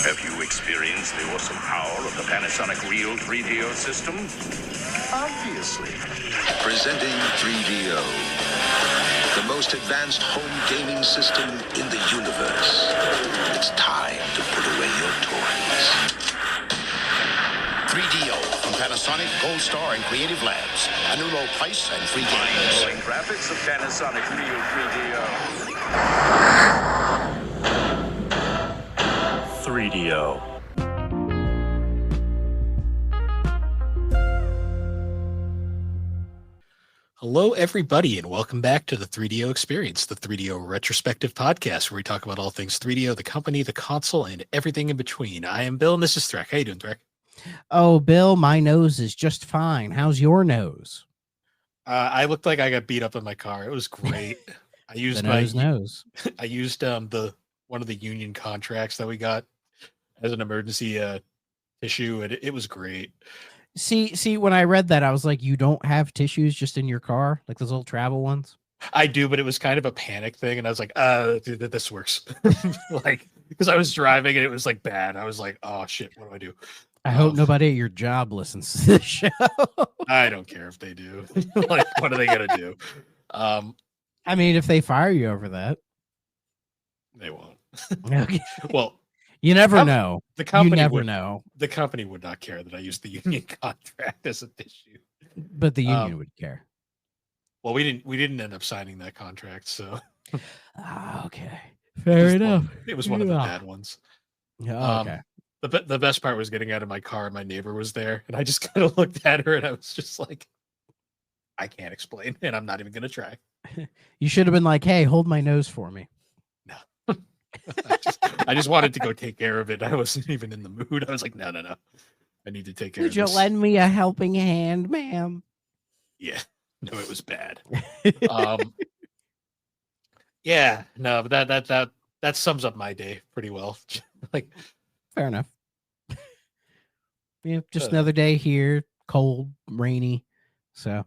Have you experienced the awesome power of the Panasonic Real 3DO system? Obviously. Presenting 3DO, the most advanced home gaming system in the universe. It's time to put away your toys. 3DO from Panasonic, Gold Star, and Creative Labs. A new low price and free games. Mind-blowing graphics of Panasonic Real 3DO. 3DO. Hello, everybody, and welcome back to the 3DO Experience, the 3DO retrospective podcast where we talk about all things 3DO, the company, the console, and everything in between. I am Bill, and this is Thrak. How you doing, Thrak? Oh, Bill, my nose is just fine. How's your nose? I looked like I got beat up in my car. It was great. I used nose. I used the one of the union contracts that we got as an emergency tissue, and it was great. See, when I read that, I was like, you don't have tissues just in your car, like those little travel ones? I do, but it was kind of a panic thing, and I was like, dude, this works. Like, because I was driving and it was like bad. I was like, oh shit, what do I do? I hope nobody at your job listens to this show. I don't care if they do. Like, what are they gonna do? I mean, if they fire you over that, they won't. Okay. Well, you never know. The company you never would know. The company would not care that I used the union contract as a tissue, but the union would care. Well, we didn't end up signing that contract, so okay, fair enough. It was one of the bad ones. Okay. The best part was getting out of my car and my neighbor was there, and I just kind of looked at her and I was just like, I can't explain, and I'm not even gonna try. You should have been like, hey, hold my nose for me. No. I just wanted to go take care of it. I wasn't even in the mood. I was like, no. I need to take care of this. Would you lend me a helping hand, ma'am? Yeah. No, it was bad. Yeah, no, but that sums up my day pretty well. Like, fair enough. Yeah, just another day here, cold, rainy, so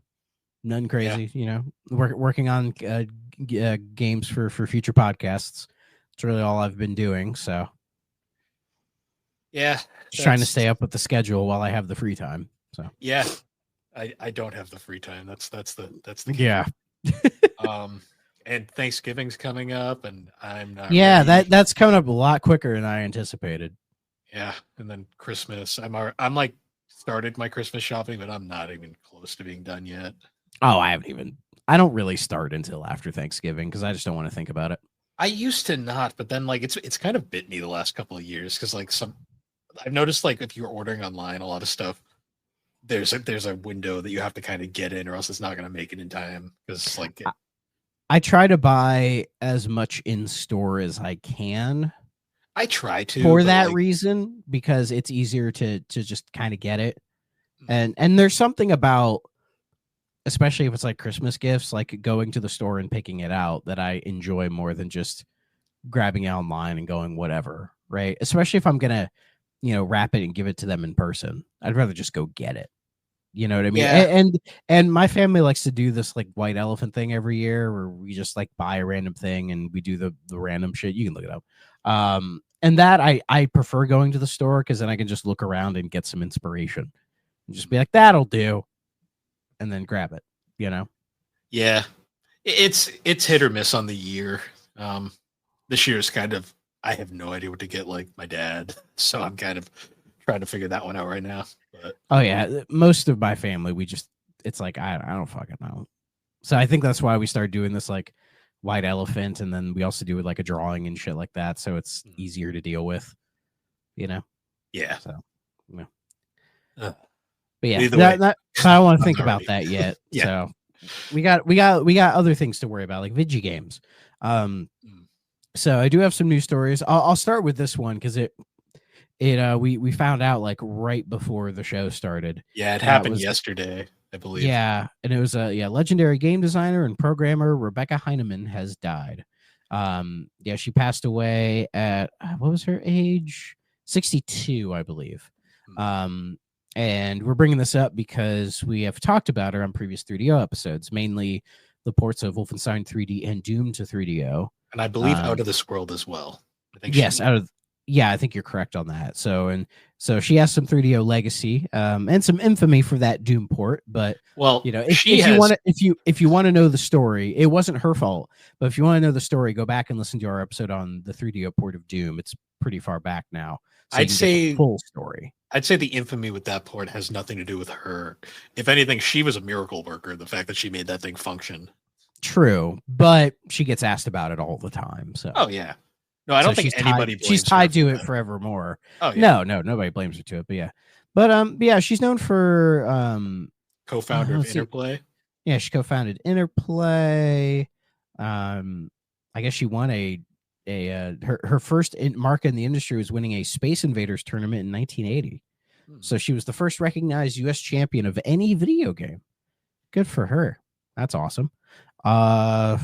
none crazy. Yeah. Working on games for future podcasts. It's really all I've been doing. So yeah, just trying to stay up with the schedule while I have the free time. So yeah, I don't have the free time. That's the yeah. And Thanksgiving's coming up, and I'm not. Yeah, ready. that's coming up a lot quicker than I anticipated. Yeah, and then Christmas. I'm like started my Christmas shopping, but I'm not even close to being done yet. Oh, I don't really start until after Thanksgiving because I just don't want to think about it. I used to not, but then like it's kind of bit me the last couple of years because like I've noticed like if you're ordering online, a lot of stuff there's a window that you have to kind of get in, or else it's not going to make it in time. Because like I try to buy as much in store as I can. I try to for that reason, because it's easier to just kind of get it. And there's something about, especially if it's like Christmas gifts, like going to the store and picking it out, that I enjoy more than just grabbing it online and going whatever, right? Especially if I'm gonna, wrap it and give it to them in person. I'd rather just go get it. You know what I mean? Yeah. And my family likes to do this like white elephant thing every year where we just like buy a random thing and we do the random shit. You can look it up. And that I prefer going to the store because then I can just look around and get some inspiration and just be like, that'll do. And then grab it, Yeah. It's hit or miss on the year. This year is kind of, I have no idea what to get like my dad. So I'm kind of trying to figure that one out right now. But oh yeah, most of my family, it's like I don't fucking know. So I think that's why we started doing this like white elephant, and then we also do it like a drawing and shit like that, so it's easier to deal with, Yeah. So yeah. But yeah, I don't want to think about that yet. Yeah. So we got other things to worry about, like video games. So I do have some news stories. I'll start with this one because we found out like right before the show started. Yeah, it happened yesterday, I believe. Yeah, and it was legendary game designer and programmer Rebecca Heinemann has died. She passed away at what was her age? 62, I believe. And we're bringing this up because we have talked about her on previous 3DO episodes, mainly the ports of Wolfenstein 3D and Doom to 3DO. And I believe Out of This World as well. I think yes, Out of Yeah, I think you're correct on that. So she has some 3DO legacy, and some infamy for that Doom port. But Well, if you want to know the story, it wasn't her fault. But if you want to know the story, go back and listen to our episode on the 3DO port of Doom. It's pretty far back now. So I'd you can get say the full story. I'd say the infamy with that port has nothing to do with her. If anything, she was a miracle worker. The fact that she made that thing function. True, but she gets asked about it all the time. So Oh yeah. No, I don't think anybody blames she's her tied for to it that. forevermore. Oh yeah. No, nobody blames her to it. But yeah, she's known for Co-founder of let's see. Interplay. Yeah, she co-founded Interplay. I guess she won her first mark in the industry was winning a Space Invaders tournament in 1980. So she was the first recognized U.S. champion of any video game. Good for her. That's awesome. I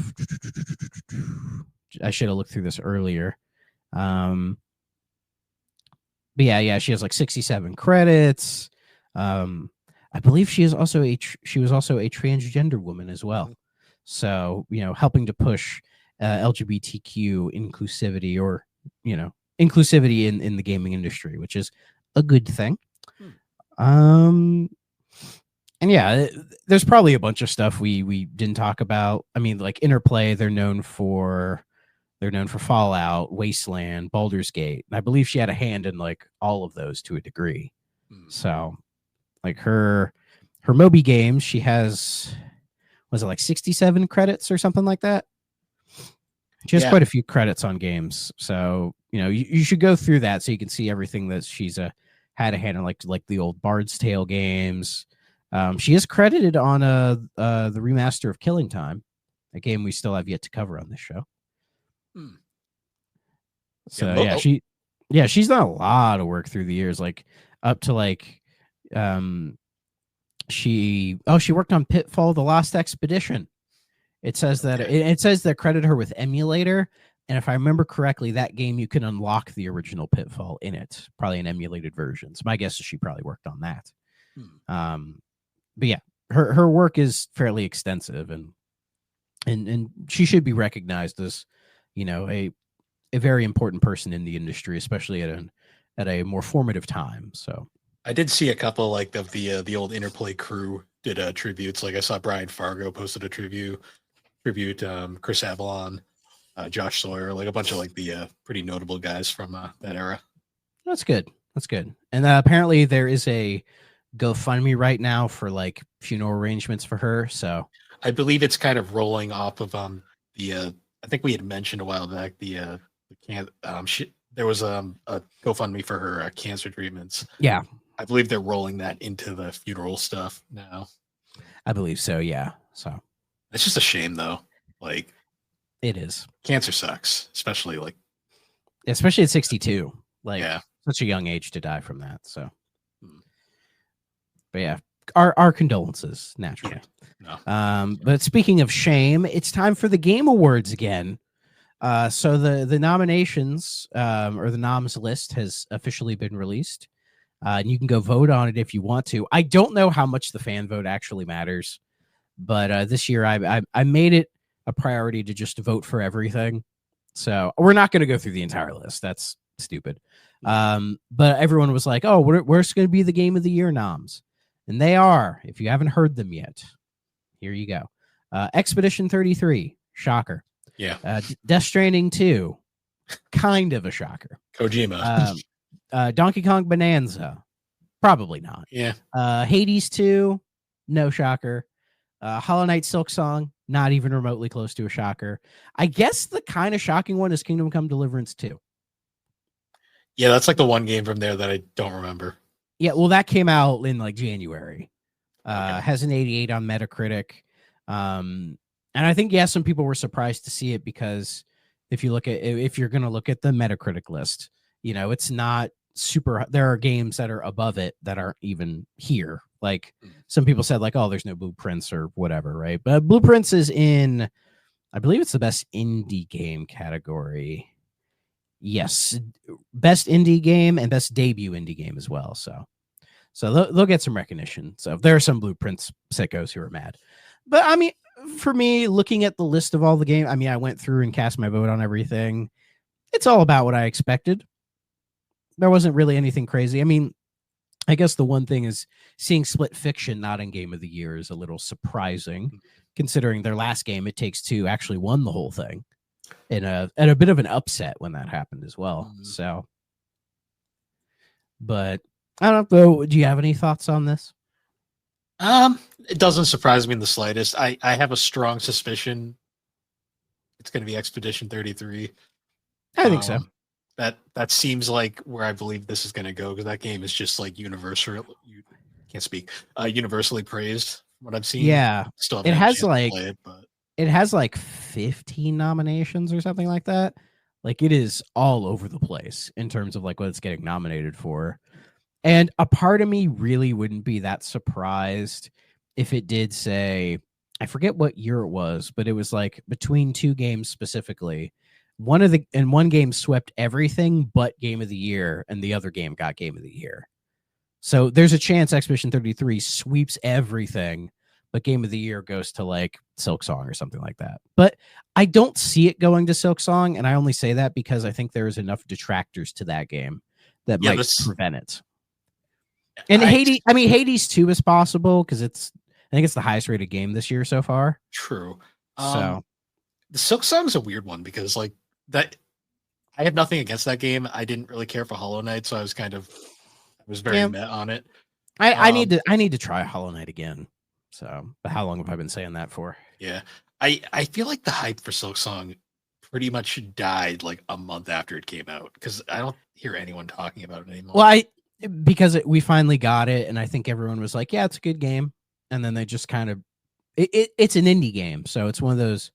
should have looked through this earlier. But yeah, she has like 67 credits. I believe she was also a transgender woman as well. So, helping to push LGBTQ inclusivity, or, inclusivity in the gaming industry, which is a good thing. And yeah, there's probably a bunch of stuff we didn't talk about. I mean, like Interplay, they're known for Fallout, Wasteland, Baldur's Gate. And I believe she had a hand in like all of those to a degree. So like her Moby games, she has, was it like 67 credits or something like that? She has quite a few credits on games. So, you should go through that so you can see everything that she's had a hand in, like the old Bard's Tale games. She is credited on the remaster of Killing Time, a game we still have yet to cover on this show. So she's done a lot of work through the years, like up to like she worked on Pitfall: The Lost Expedition. It says that it says that credit her with emulator, and if I remember correctly, that game you can unlock the original Pitfall in it, probably an emulated version. So my guess is she probably worked on that. But yeah, her work is fairly extensive, and she should be recognized as, a very important person in the industry, especially at a more formative time. So I did see a couple like of the old Interplay crew did tributes. Like I saw Brian Fargo posted a tribute, Chris Avalon, Josh Sawyer, like a bunch of like the pretty notable guys from that era. That's good. And apparently there is a GoFundMe right now for like funeral arrangements for her. So I believe it's kind of rolling off of I think we had mentioned a while back there was a GoFundMe for her cancer treatments. Yeah, I believe they're rolling that into the funeral stuff now. I believe so. Yeah. So it's just a shame though. Like it is. Cancer sucks, especially at 62. Like such a young age to die from that. So, but yeah, our condolences naturally. Yeah. No. But speaking of shame, it's time for the Game Awards again. So the nominations or the noms list has officially been released. And you can go vote on it if you want to. I don't know how much the fan vote actually matters, but this year I made it a priority to just vote for everything. So we're not going to go through the entire list. That's stupid. But everyone was like, "Oh, where's going to be the Game of the Year noms?" And they are, if you haven't heard them yet, here you go. Expedition 33, shocker. Yeah. Death Stranding 2, kind of a shocker. Kojima. Donkey Kong Bonanza, probably not. Yeah. Hades 2, no shocker. Hollow Knight Silk Song, not even remotely close to a shocker. I guess the kind of shocking one is Kingdom Come Deliverance 2. Yeah, that's like the one game from there that I don't remember. Yeah, well, that came out in like January. Okay. Has an 88 on Metacritic. And I think, some people were surprised to see it because if you're going to look at the Metacritic list, it's not super. There are games that are above it that aren't even here. Like some people said, like, oh, there's no Blueprints or whatever, right? But Blueprints is in, I believe it's the best indie game category. Yes, best indie game and best debut indie game as well. So they'll get some recognition. So there are some Blueprints sickos who are mad. But I mean, for me, looking at the list of all the games, I mean, I went through and cast my vote on everything. It's all about what I expected. there wasn't really anything crazy. I mean, I guess the one thing is seeing Split Fiction not in Game of the Year is a little surprising, considering their last game, It Takes Two, actually won the whole thing in a bit of an upset when that happened as well. So, but I don't know. Do you have any thoughts on this? It doesn't surprise me in the slightest. I have a strong suspicion it's going to be Expedition 33. I think so. That seems like where I believe this is going to go, because that game is just like universally praised. What I've seen, Yeah, still it has like play it, but it has like 15 nominations or something like that. Like, it is all over the place in terms of like what it's getting nominated for. And a part of me really wouldn't be that surprised if it did say, I forget what year it was, but it was like between two games specifically. One game swept everything but Game of the Year, and the other game got Game of the Year. So there's a chance Expedition 33 sweeps everything, but Game of the Year goes to like Silksong or something like that. But I don't see it going to Silksong, and I only say that because I think there is enough detractors to that game that might prevent it. And Hades 2 is possible because I think it's the highest rated game this year so far. True. So the Silksong is a weird one because like that, I have nothing against that game. I didn't really care for Hollow Knight, so I was very meh on it. I need to try Hollow Knight again. So, but how long have I been saying that for? Yeah, I feel like the hype for Silksong pretty much died like a month after it came out, because I don't hear anyone talking about it anymore. Well, because we finally got it, and I think everyone was like, "Yeah, it's a good game," and then they just kind of it's an indie game, so it's one of those,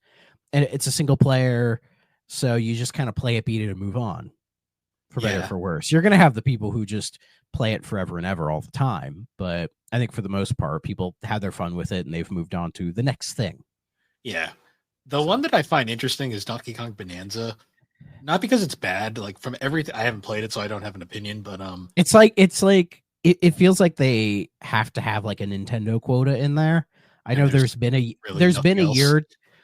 and it's a single player, so you just kind of play it, beat it, and move on. For better or for worse, you're gonna have the people who just play it forever and ever all the time, but I think for the most part, people have their fun with it, and they've moved on to the next thing. Yeah, the one that I find interesting is Donkey Kong Bonanza. Not because it's bad, like from everything. I haven't played it, so I don't have an opinion. But it feels like they have to have like a Nintendo quota in there. I know there's been a year.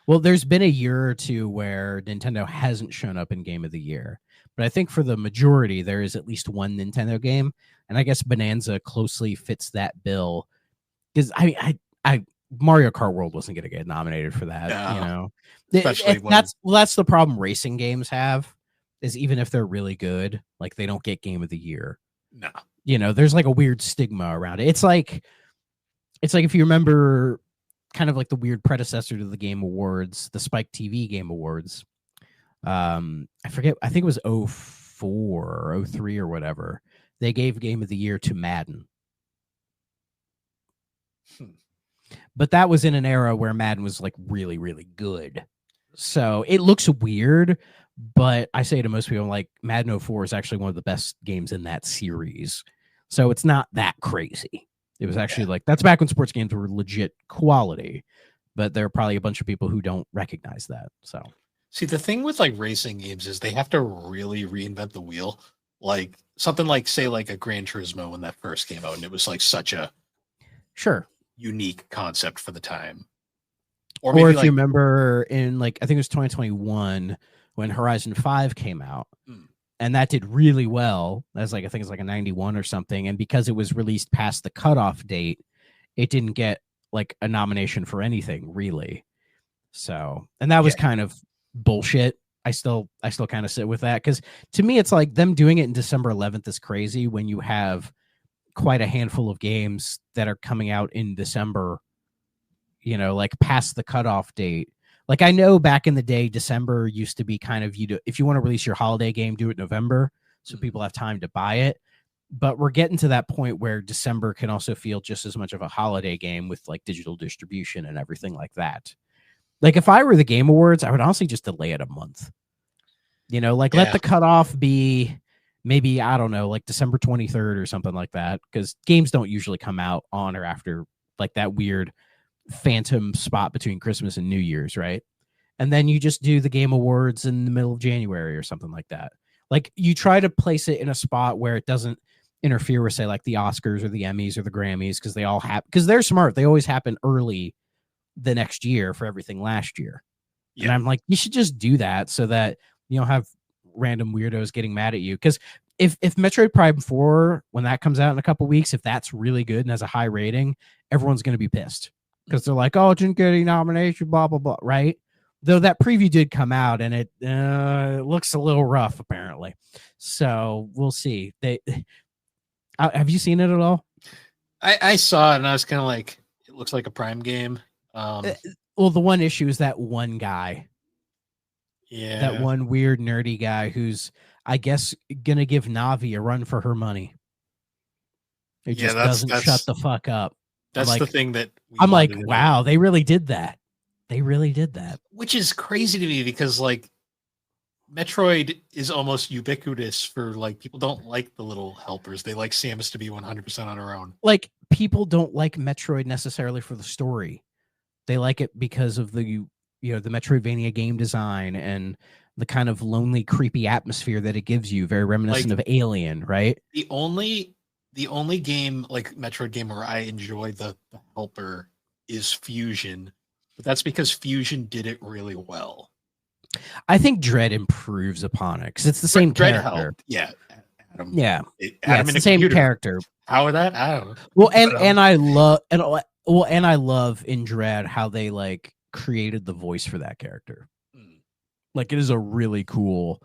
Well, there's been a year or two where Nintendo hasn't shown up in Game of the Year, but I think for the majority there is at least one Nintendo game, and I guess Bonanza closely fits that bill. Because I Mario Kart World wasn't going to get nominated for that, you know. That's the problem racing games have, is even if they're really good, like they don't get Game of the Year. No, you know, there's like a weird stigma around it. It's like if you remember, kind of like the weird predecessor to the Game Awards, the Spike TV Game Awards. I forget. I think it was 04 or 03 or whatever. They gave Game of the Year to Madden. But that was in an era where Madden was like really, really good. So it looks weird, but I say to most people, like, Madden 04 is actually one of the best games in that series. So it's not that crazy. It was actually like, that's back when sports games were legit quality, but there are probably a bunch of people who don't recognize that. So see, the thing with like racing games is they have to really reinvent the wheel. Like something like, say, like a Gran Turismo when that first came out, and it was like such a unique concept for the time. Or if you remember in like, I think it was 2021 when Horizon 5 came out, and that did really well. That's like, I think it's like a 91 or something. And because it was released past the cutoff date, it didn't get like a nomination for anything really. So, and that was kind of bullshit. I still kind of sit with that, because to me, it's like them doing it in December 11th is crazy when you have quite a handful of games that are coming out in December, you know, like past the cutoff date. Like, I know back in the day, December used to be kind of, if you want to release your holiday game, do it November, so people have time to buy it. But we're getting to that point where December can also feel just as much of a holiday game with like digital distribution and everything like that. Like, if I were the Game Awards, I would honestly just delay it a month. You know, like let the cutoff be maybe, I don't know, like December 23rd or something like that, because games don't usually come out on or after like that weird phantom spot between Christmas and New Year's, right? And then you just do the Game Awards in the middle of January or something like that. Like, you try to place it in a spot where it doesn't interfere with, say, like the Oscars or the Emmys or the Grammys, because they all happen, because they're smart. They always happen early the next year for everything last year. And I'm like, you should just do that so that you don't have random weirdos getting mad at you. Because if Metroid Prime 4, when that comes out in a couple weeks, if that's really good and has a high rating, everyone's going to be pissed because they're like, oh, it didn't get any nomination, blah blah blah, right? Though that preview did come out and it looks a little rough apparently, so we'll see. Have you seen it at all? I saw it and I was kind of like, it looks like a Prime game. Well, the one issue is that one guy, Yeah, that one weird nerdy guy who's, I guess, gonna give Navi a run for her money. It just doesn't shut the fuck up. That's the thing that I'm like, wow, they really did that. They really did that. Which is crazy to me because like Metroid is almost ubiquitous for like people don't like the little helpers. They like Samus to be 100% on her own. Like people don't like Metroid necessarily for the story. They like it because of the the Metroidvania game design and the kind of lonely, creepy atmosphere that it gives you, very reminiscent of Alien, right? The only game like Metroid game where I enjoy the helper is Fusion, but that's because Fusion did it really well. I think Dread improves upon it because it's the same Dread character. Helped. Yeah, Adam. Yeah, Adam it's the same character. How are that? I don't know. Well, and I love and I love in Dread how they like created the voice for that character. Like it is a really cool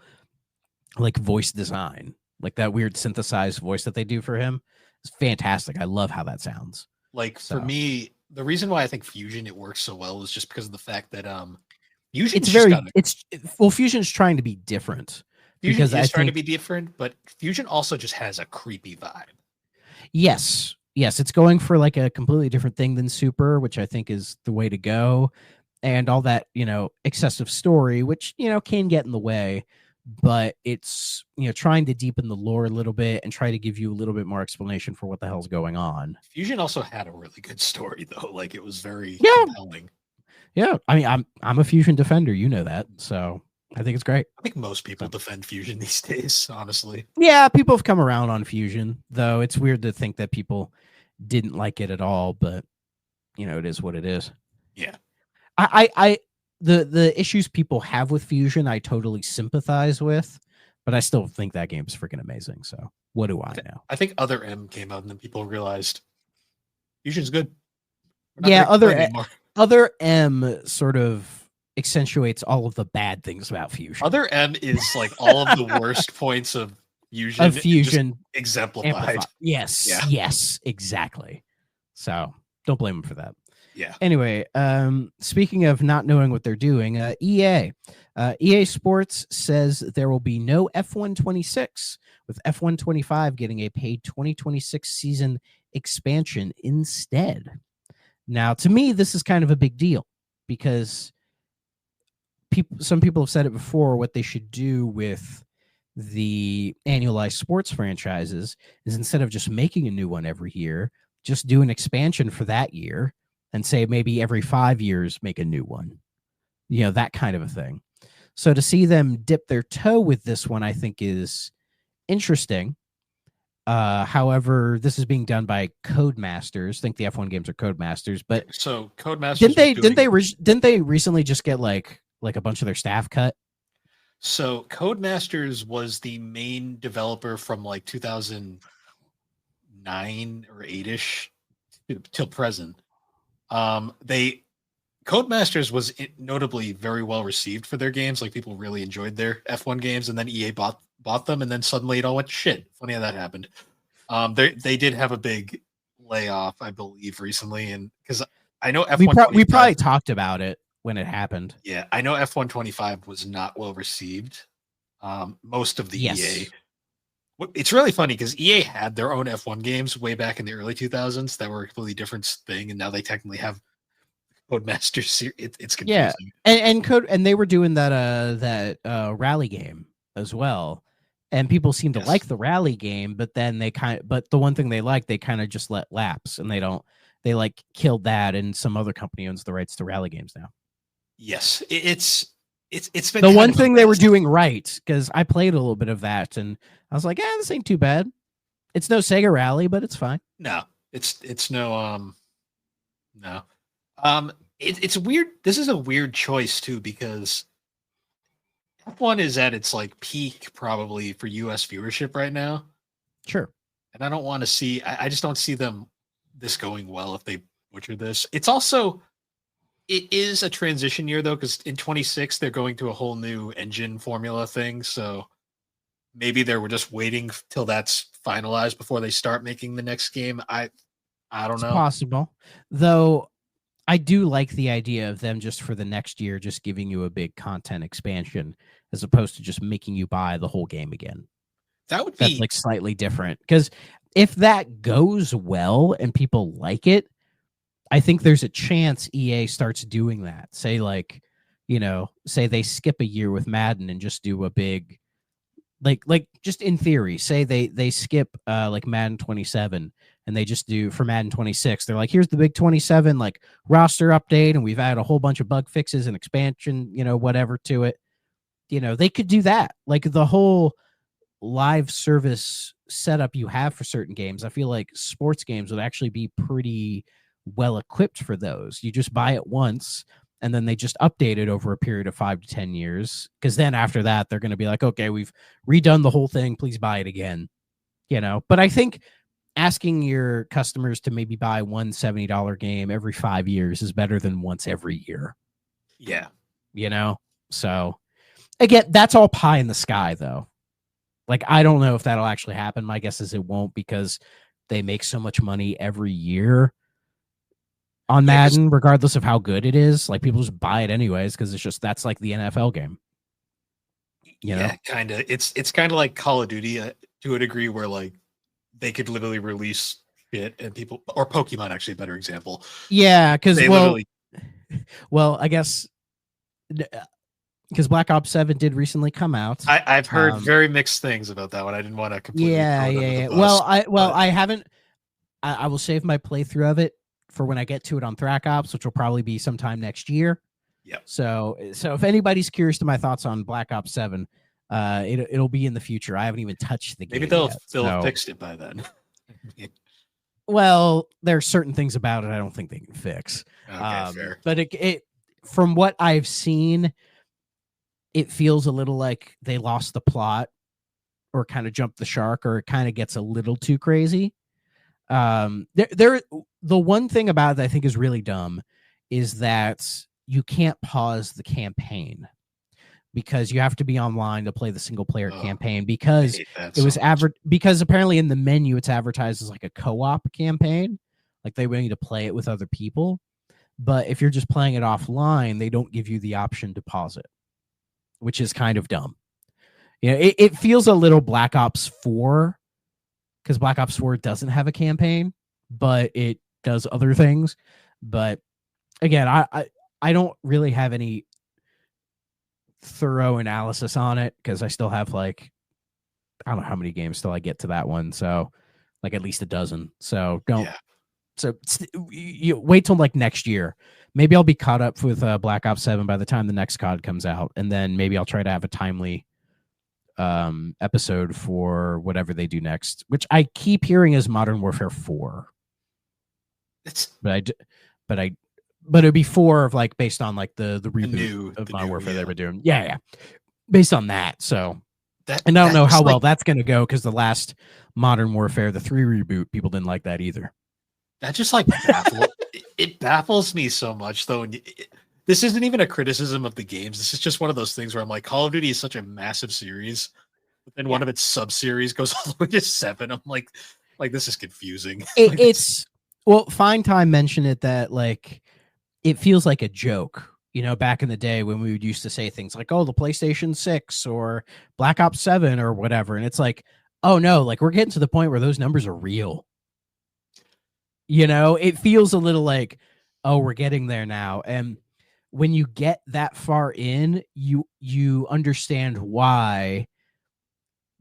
like voice design. Like that weird synthesized voice that they do for him is fantastic. I love how that sounds. Like for me, the reason why I think Fusion it works so well is just because of the fact that Fusion Fusion's trying to be different. Fusion is trying to be different, but Fusion also just has a creepy vibe. Yes, it's going for like a completely different thing than Super, which I think is the way to go. And all that, excessive story, which, can get in the way, but it's, trying to deepen the lore a little bit and try to give you a little bit more explanation for what the hell's going on. Fusion also had a really good story, though. Like, it was very compelling. Yeah, I mean, I'm a Fusion defender, you know that, so I think it's great. I think most people defend Fusion these days, honestly. Yeah, people have come around on Fusion, though it's weird to think that people didn't like it at all, but, it is what it is. Yeah. The issues people have with Fusion, I totally sympathize with, but I still think that game's freaking amazing. So what do I know? I think Other M came out and then people realized Fusion's good. Yeah, Other M sort of accentuates all of the bad things about Fusion. Other M is like all of the worst points of Fusion exemplified. Amplified. Yes, exactly. So don't blame them for that. Yeah. Anyway, speaking of not knowing what they're doing, EA Sports says there will be no F126, with F125 getting a paid 2026 season expansion instead. Now, to me, this is kind of a big deal because some people have said it before. What they should do with the annualized sports franchises is instead of just making a new one every year, just do an expansion for that year. And say maybe every 5 years make a new one, that kind of a thing. So to see them dip their toe with this one, I think is interesting. However, this is being done by Codemasters. I think the F1 games are Codemasters, but so Codemasters didn't they recently just get like a bunch of their staff cut? So Codemasters was the main developer from like 2009 or 8ish till present. Codemasters was notably very well received for their games. Like people really enjoyed their F1 games, and then EA bought them, and then suddenly it all went to shit. Funny how that happened. They did have a big layoff, I believe, recently, and because I know F1 we probably talked about it when it happened. Yeah, I know F125 was not well received. Most of the EA. It's really funny because EA had their own F1 games way back in the early 2000s that were a completely different thing, and now they technically have Codemasters series. It's confusing. Yeah, and they were doing that rally game as well, and people seem to like the rally game, but then but the one thing they kind of just let lapse, and they like killed that, and some other company owns the rights to rally games now. Yes, it's been the one thing they were doing right, because I played a little bit of that and I was like, this ain't too bad. It's no Sega Rally, but it's fine. No, it's no it's weird. This is a weird choice too, because F1 is at its like peak probably for US viewership right now. Sure. And I don't want to see I just don't see them this going well if they butcher this. It's also it is a transition year though, because in 26 they're going to a whole new engine formula thing. So maybe they were just waiting till that's finalized before they start making the next game. I don't It's know. possible. Though I do like the idea of them just for the next year just giving you a big content expansion as opposed to just making you buy the whole game again. That would That's be like slightly different. Because if that goes well and people like it, I think there's a chance EA starts doing that. Say like, say they skip a year with Madden and just do a big like just in theory, say they skip like Madden 27 and they just do for Madden 26. They're like, here's the big 27 like roster update, and we've added a whole bunch of bug fixes and expansion, whatever to it. They could do that. Like the whole live service setup you have for certain games, I feel like sports games would actually be pretty well equipped for those. You just buy it once and then they just update it over a period of 5 to 10 years, because then after that they're going to be like, okay, we've redone the whole thing, please buy it again. But I think asking your customers to maybe buy one $70 game every 5 years is better than once every year. yeah. So again, that's all pie in the sky though. Like, I don't know if that'll actually happen. My guess is it won't, because they make so much money every year on Madden, regardless of how good it is. Like, people just buy it anyways because that's like the NFL game. Yeah, kind of. It's kind of like Call of Duty to a degree, where like they could literally release shit and people, or Pokemon actually a better example. Yeah, because literally. Well, I guess because Black Ops 7 did recently come out. I've heard very mixed things about that one. I didn't want to completely. Yeah. I haven't. I will save my playthrough of it for when I get to it on Thrak Ops, which will probably be sometime next year. Yeah. So if anybody's curious to my thoughts on Black Ops 7, it'll be in the future. I haven't even touched the game. Maybe they'll yet, fixed it by then. Well, there are certain things about it I don't think they can fix. Okay, fair. But it from what I've seen, it feels a little like they lost the plot or kind of jumped the shark, or it kind of gets a little too crazy. The one thing about it that I think is really dumb is that you can't pause the campaign because you have to be online to play the single player campaign, because it was because apparently in the menu it's advertised as like a co-op campaign, like they want you to play it with other people. But if you're just playing it offline, they don't give you the option to pause it, which is kind of dumb. It feels a little Black Ops 4, because Black Ops 4 doesn't have a campaign, but it does other things. But again, I don't really have any thorough analysis on it, because I still have like, I don't know how many games till I get to that one. So like at least a dozen. So you wait till like next year. Maybe I'll be caught up with Black Ops 7 by the time the next COD comes out. And then maybe I'll try to have a timely episode for whatever they do next, which I keep hearing is Modern Warfare 4. But it'd be 4 of like based on like the reboot of Modern Warfare they were doing. Yeah. Based on that. So and I don't know how well that's gonna go, because the last Modern Warfare, the 3 reboot, people didn't like that either. That just like it baffles me so much though. And this isn't even a criticism of the games. This is just one of those things where I'm like, Call of Duty is such a massive series, but then one of its sub-series goes all the way to 7. I'm like this is confusing. It's well, Fine Time mentioned it, that like it feels like a joke. Back in the day when we would used to say things like, oh, the PlayStation 6 or Black Ops 7 or whatever. And it's like, oh no, like we're getting to the point where those numbers are real. It feels a little like, oh, we're getting there now. And when you get that far in, you understand why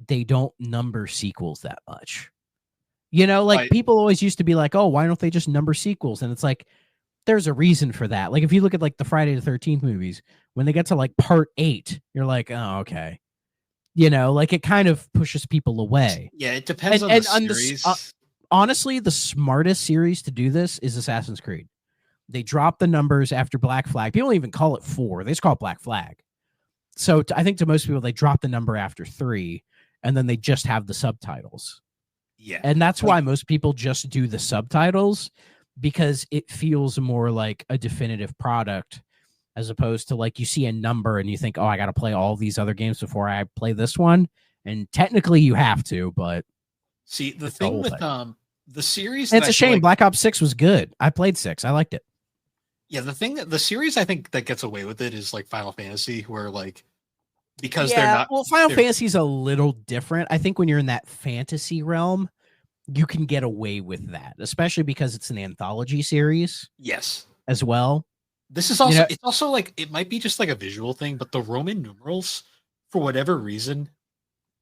they don't number sequels that much. People always used to be like, oh, why don't they just number sequels? And it's like, there's a reason for that. Like if you look at like the Friday the 13th movies, when they get to like part 8, you're like, oh, okay. Like it kind of pushes people away. Yeah, it depends on the series. Honestly, the smartest series to do this is Assassin's Creed. They drop the numbers after Black Flag. People don't even call it 4. They just call it Black Flag. so I think to most people they drop the number after 3 and then they just have the subtitles. Yeah. And that's why most people just do the subtitles, because it feels more like a definitive product, as opposed to like you see a number and you think, oh, I got to play all these other games before I play this one. And technically you have to, but see, the thing with the series, it's a shame. Black Ops 6 was good. I played 6. I liked it. Yeah, the series I think that gets away with it is like Final Fantasy, where like because they're not. Well, Final Fantasy's a little different. I think when you're in that fantasy realm, you can get away with that, especially because it's an anthology series. Yes, as well. This is also it's also like it might be just like a visual thing, but the Roman numerals, for whatever reason,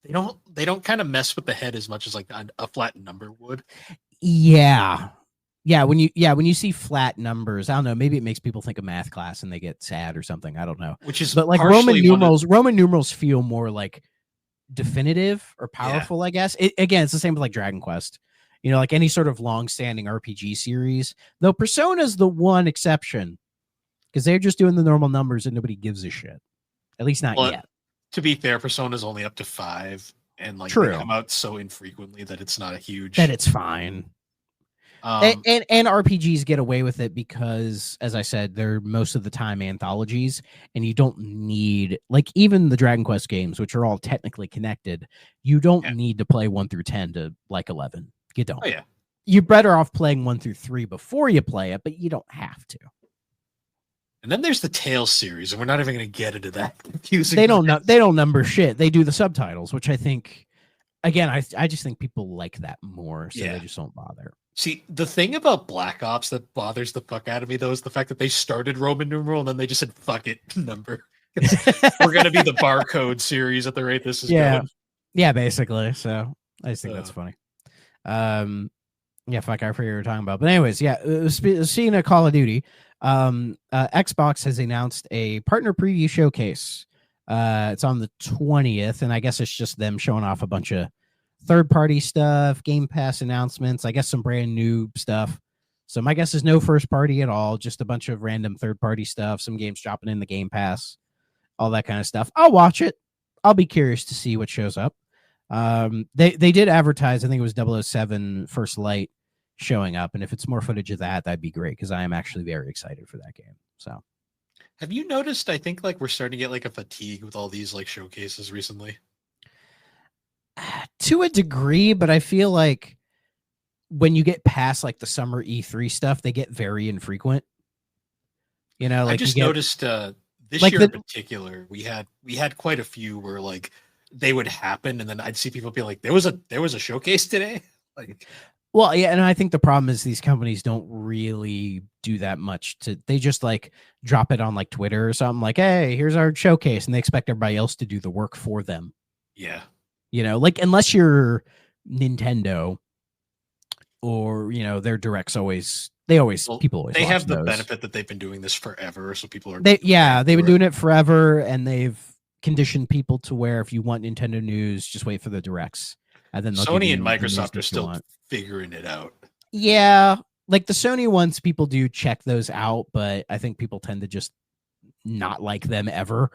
they don't kind of mess with the head as much as like a flat number would. Yeah. When you see flat numbers, I don't know, maybe it makes people think of math class and they get sad or something. I don't know. But like Roman numerals feel more like definitive or powerful, I guess. Again, it's the same with like Dragon Quest. Like any sort of long-standing RPG series. Though Persona's the one exception, because they're just doing the normal numbers and nobody gives a shit. At least not yet. To be fair, Persona's only up to 5, and like they come out so infrequently that it's not a huge. That it's fine. And RPGs get away with it because, as I said, they're most of the time anthologies, and you don't need, like, even the Dragon Quest games, which are all technically connected, you don't need to play 1 through 10 to like 11. You don't. Oh, yeah. You're better off playing 1 through 3 before you play it, but you don't have to. And then there's the Tales series, and we're not even going to get into that confusing. They don't number shit. They do the subtitles, which I think, again, I just think people like that more, so they just don't bother. See, the thing about Black Ops that bothers the fuck out of me, though, is the fact that they started Roman numeral and then they just said, fuck it, number. We're going to be the barcode series at the rate this is going. Yeah, basically. So I just think that's funny. Fuck, I forget what you were talking about. But anyways, speaking of Call of Duty, Xbox has announced a partner preview showcase. It's on the 20th, and I guess it's just them showing off a bunch of third-party stuff, Game Pass announcements, I guess some brand new stuff. So my guess is no first party at all, just a bunch of random third-party stuff, some games dropping in the Game Pass, all that kind of stuff. I'll watch it. I'll be curious to see what shows up. They did advertise, I think it was 007 First Light showing up, and if it's more footage of that, that'd be great, because I am actually very excited for that game. So have you noticed, I think like we're starting to get like a fatigue with all these like showcases recently? To a degree, but I feel like when you get past like the summer E3 stuff, they get very infrequent. Like I just noticed this year in particular, we had quite a few where like they would happen, and then I'd see people be like, there was a showcase today. Like, well, yeah, and I think the problem is these companies don't really do that much. They just like drop it on like Twitter or something, like, hey, here's our showcase, and they expect everybody else to do the work for them. Yeah. Like unless you're Nintendo or, their directs people always they have the those. benefit that they've been doing this forever. So people are, they've been doing it forever, and they've conditioned people to where if you want Nintendo news, just wait for the directs. And then Sony and Microsoft are still figuring it out. Yeah. Like the Sony ones, people do check those out, but I think people tend to just not like them ever.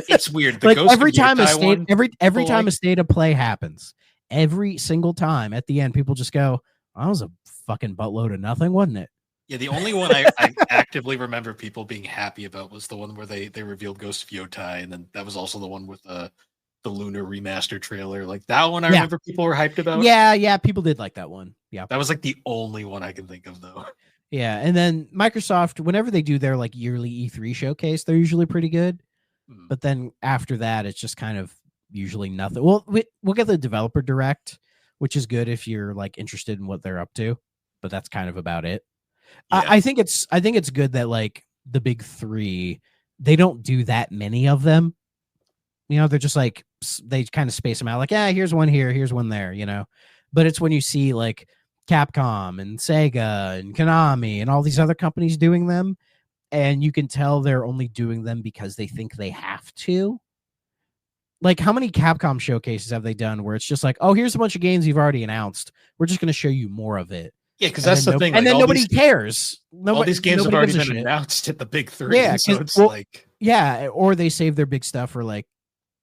It's weird. Like every time a state of play happens, every single time at the end, people just go, "That was a fucking buttload of nothing, wasn't it?" Yeah, the only one I actively remember people being happy about was the one where they revealed Ghost of Yotai, and then that was also the one with the Lunar remaster trailer. Like that one, I remember people were hyped about. Yeah, people did like that one. Yeah, that was like the only one I can think of, though. Yeah, and then Microsoft, whenever they do their like yearly E3 showcase, they're usually pretty good. But then after that, it's just kind of usually nothing. Well, we'll get the developer direct, which is good if you're like interested in what they're up to. But that's kind of about it. Yeah. I think it's good that like the big 3, they don't do that many of them. They're just like they kind of space them out. Like, here's one here, here's one there. But it's when you see like Capcom and Sega and Konami and all these other companies doing them, and you can tell they're only doing them because they think they have to. Like, how many Capcom showcases have they done where it's just like, oh, here's a bunch of games you've already announced, we're just going to show you more of it? Yeah, because that's the thing. And then nobody cares. All these games have already been announced at the big 3. Yeah, so it's well, like Yeah, or they save their big stuff for like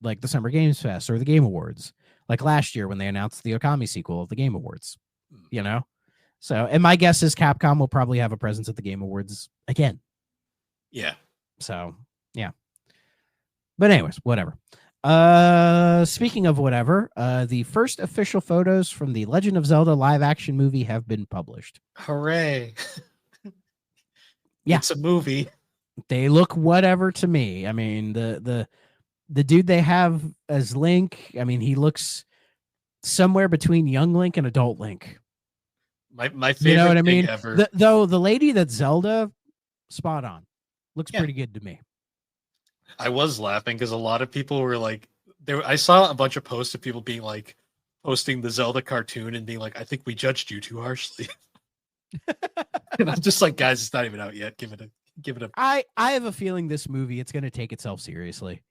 the Summer Games Fest or the Game Awards, like last year when they announced the Okami sequel of the Game Awards. You know, so and my guess is Capcom will probably have a presence at the Game Awards again. Yeah. So yeah, but anyways, whatever. Speaking of whatever, the first official photos from the Legend of Zelda live action movie have been published. Hooray. Yeah. It's a movie. They look whatever to me. I mean, the dude they have as Link, I mean, he looks somewhere between young Link and adult Link. My favorite You know what I thing mean? ever. Though the lady that's Zelda, spot on. Looks Yeah. pretty good to me. I was laughing because a lot of people were like, I saw a bunch of posts of people being like, posting the Zelda cartoon and being like, I think we judged you too harshly. And I'm just like, guys, it's not even out yet. Give it a. I have a feeling this movie, it's going to take itself seriously.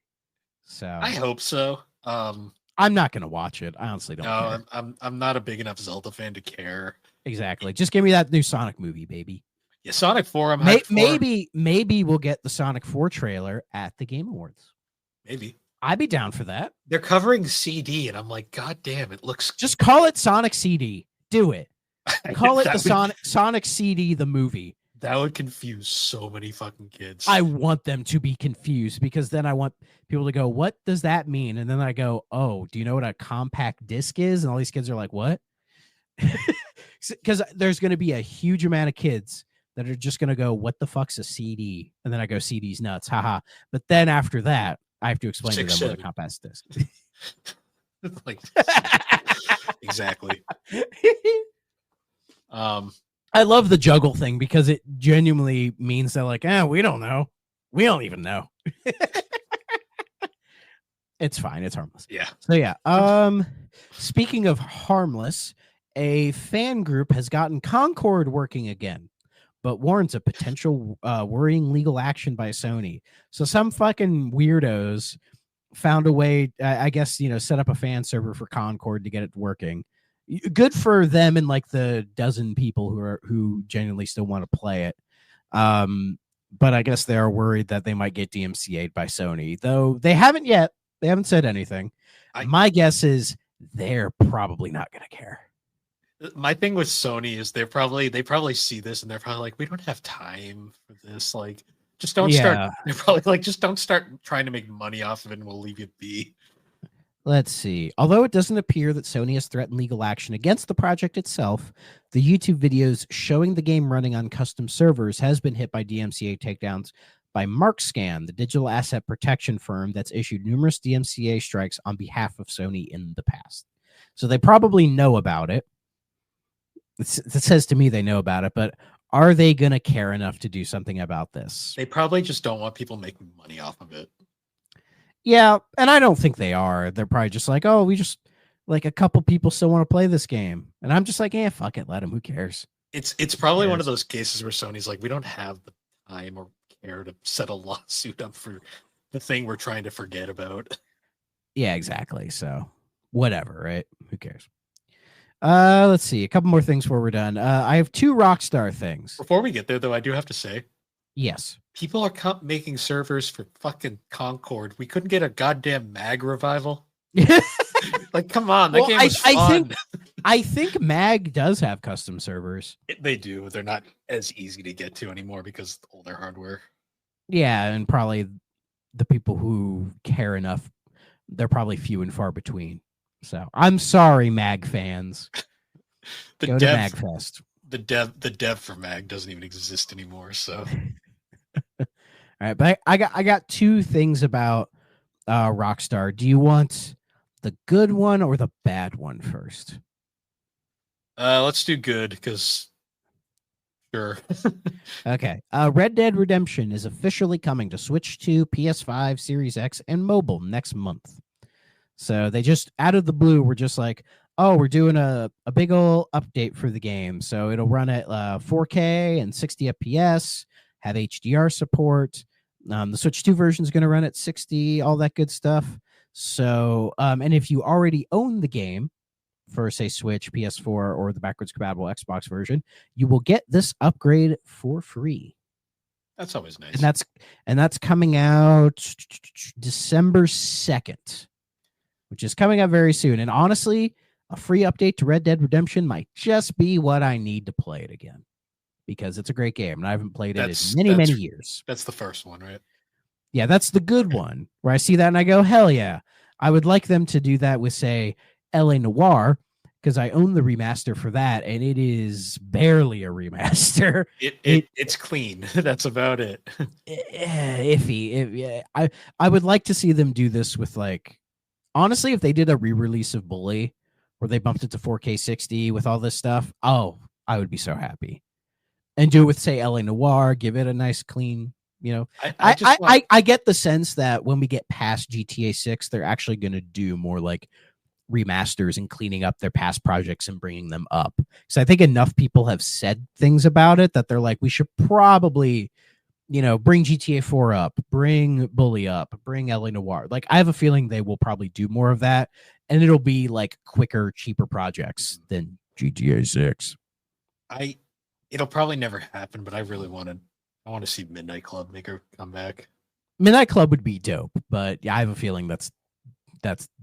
So I hope so. I'm not going to watch it. I honestly don't care. I'm not a big enough Zelda fan to care. Exactly. Just give me that new Sonic movie, baby. Yeah, Sonic 4. I'm hyped for. Maybe we'll get the Sonic 4 trailer at the Game Awards. Maybe. I'd be down for that. They're covering CD, and I'm like, God damn, it looks. Just call it Sonic CD. Do it. Call it the Sonic CD, the movie. That would confuse so many fucking kids. I want them to be confused because then I want people to go, what does that mean? And then I go, oh, do you know what a compact disc is? And all these kids are like, what? Because there's going to be a huge amount of kids that are just going to go, what the fuck's a CD? And then I go, CD's nuts. Haha. But then after that, I have to explain to them what a compact disc is. Like, exactly. I love the juggle thing because it genuinely means that like, we don't know. We don't even know. It's fine. It's harmless. Yeah. So yeah. Speaking of harmless, a fan group has gotten Concord working again, but warns of potential worrying legal action by Sony. So some fucking weirdos found a way, I guess, set up a fan server for Concord to get it working. Good for them and like the dozen people who genuinely still want to play it. But I guess they're worried that they might get DMCA'd by Sony, though they haven't yet. They haven't said anything. My guess is they're probably not going to care. My thing with Sony is they probably see this and they're probably like, we don't have time for this. Like, just don't start. They're probably like, just don't start trying to make money off of it and we'll leave you be. Let's see. Although it doesn't appear that Sony has threatened legal action against the project itself, the YouTube videos showing the game running on custom servers has been hit by DMCA takedowns by MarkScan, the digital asset protection firm that's issued numerous DMCA strikes on behalf of Sony in the past. So they probably know about it. It says to me they know about it, but are they going to care enough to do something about this? They probably just don't want people making money off of it. Yeah, and I don't think they are. They're probably just like, oh, we just like a couple people still want to play this game. And I'm just like, fuck it, let them. Who cares? It's probably one of those cases where Sony's like, we don't have the time or care to set a lawsuit up for the thing we're trying to forget about. Yeah, exactly. So whatever, right? Who cares? Let's see. A couple more things before we're done. I have 2 Rockstar things. Before we get there, though, I do have to say, yes, people are making servers for fucking Concord. We couldn't get a goddamn Mag revival. Like, come on, that game was fun. I think Mag does have custom servers. They do. They're not as easy to get to anymore because of older hardware. Yeah, and probably the people who care enough, they're probably few and far between. So I'm sorry, Mag fans. Go to MagFest. The dev for Mag doesn't even exist anymore. So, all right, but I got 2 things about Rockstar. Do you want the good one or the bad one first? Let's do good because sure. Okay. Red Dead Redemption is officially coming to Switch 2, PS5, Series X, and mobile next month. So they just, out of the blue, were just like, oh, we're doing a big old update for the game. So it'll run at 4K and 60 FPS, have HDR support. The Switch 2 version is going to run at 60, all that good stuff. So, and if you already own the game for, say, Switch, PS4, or the backwards compatible Xbox version, you will get this upgrade for free. That's always nice. And that's coming out December 2nd, which is coming out very soon. And honestly, a free update to Red Dead Redemption might just be what I need to play it again, because it's a great game and I haven't played it in many years. That's the first one, right? Yeah, that's the good one, where I see that and I go, hell yeah. I would like them to do that with, say, LA Noire, because I own the remaster for that, and it is barely a remaster. It's clean. That's about it. Iffy. I would like to see them do this with, like, honestly, if they did a re-release of Bully, where they bumped it to 4K 60 with all this stuff, oh, I would be so happy. And do it with, say, LA Noire, give it a nice clean, you know. I get the sense that when we get past GTA 6, they're actually going to do more like remasters and cleaning up their past projects and bringing them up. So I think enough people have said things about it that they're like, we should probably, you know, bring GTA 4 up, bring Bully up, bring LA Noire. Like, I have a feeling they will probably do more of that, and it'll be like quicker, cheaper projects than GTA 6. It'll probably never happen, but I want to see Midnight Club make her come back. Midnight Club would be dope, but I have a feeling that's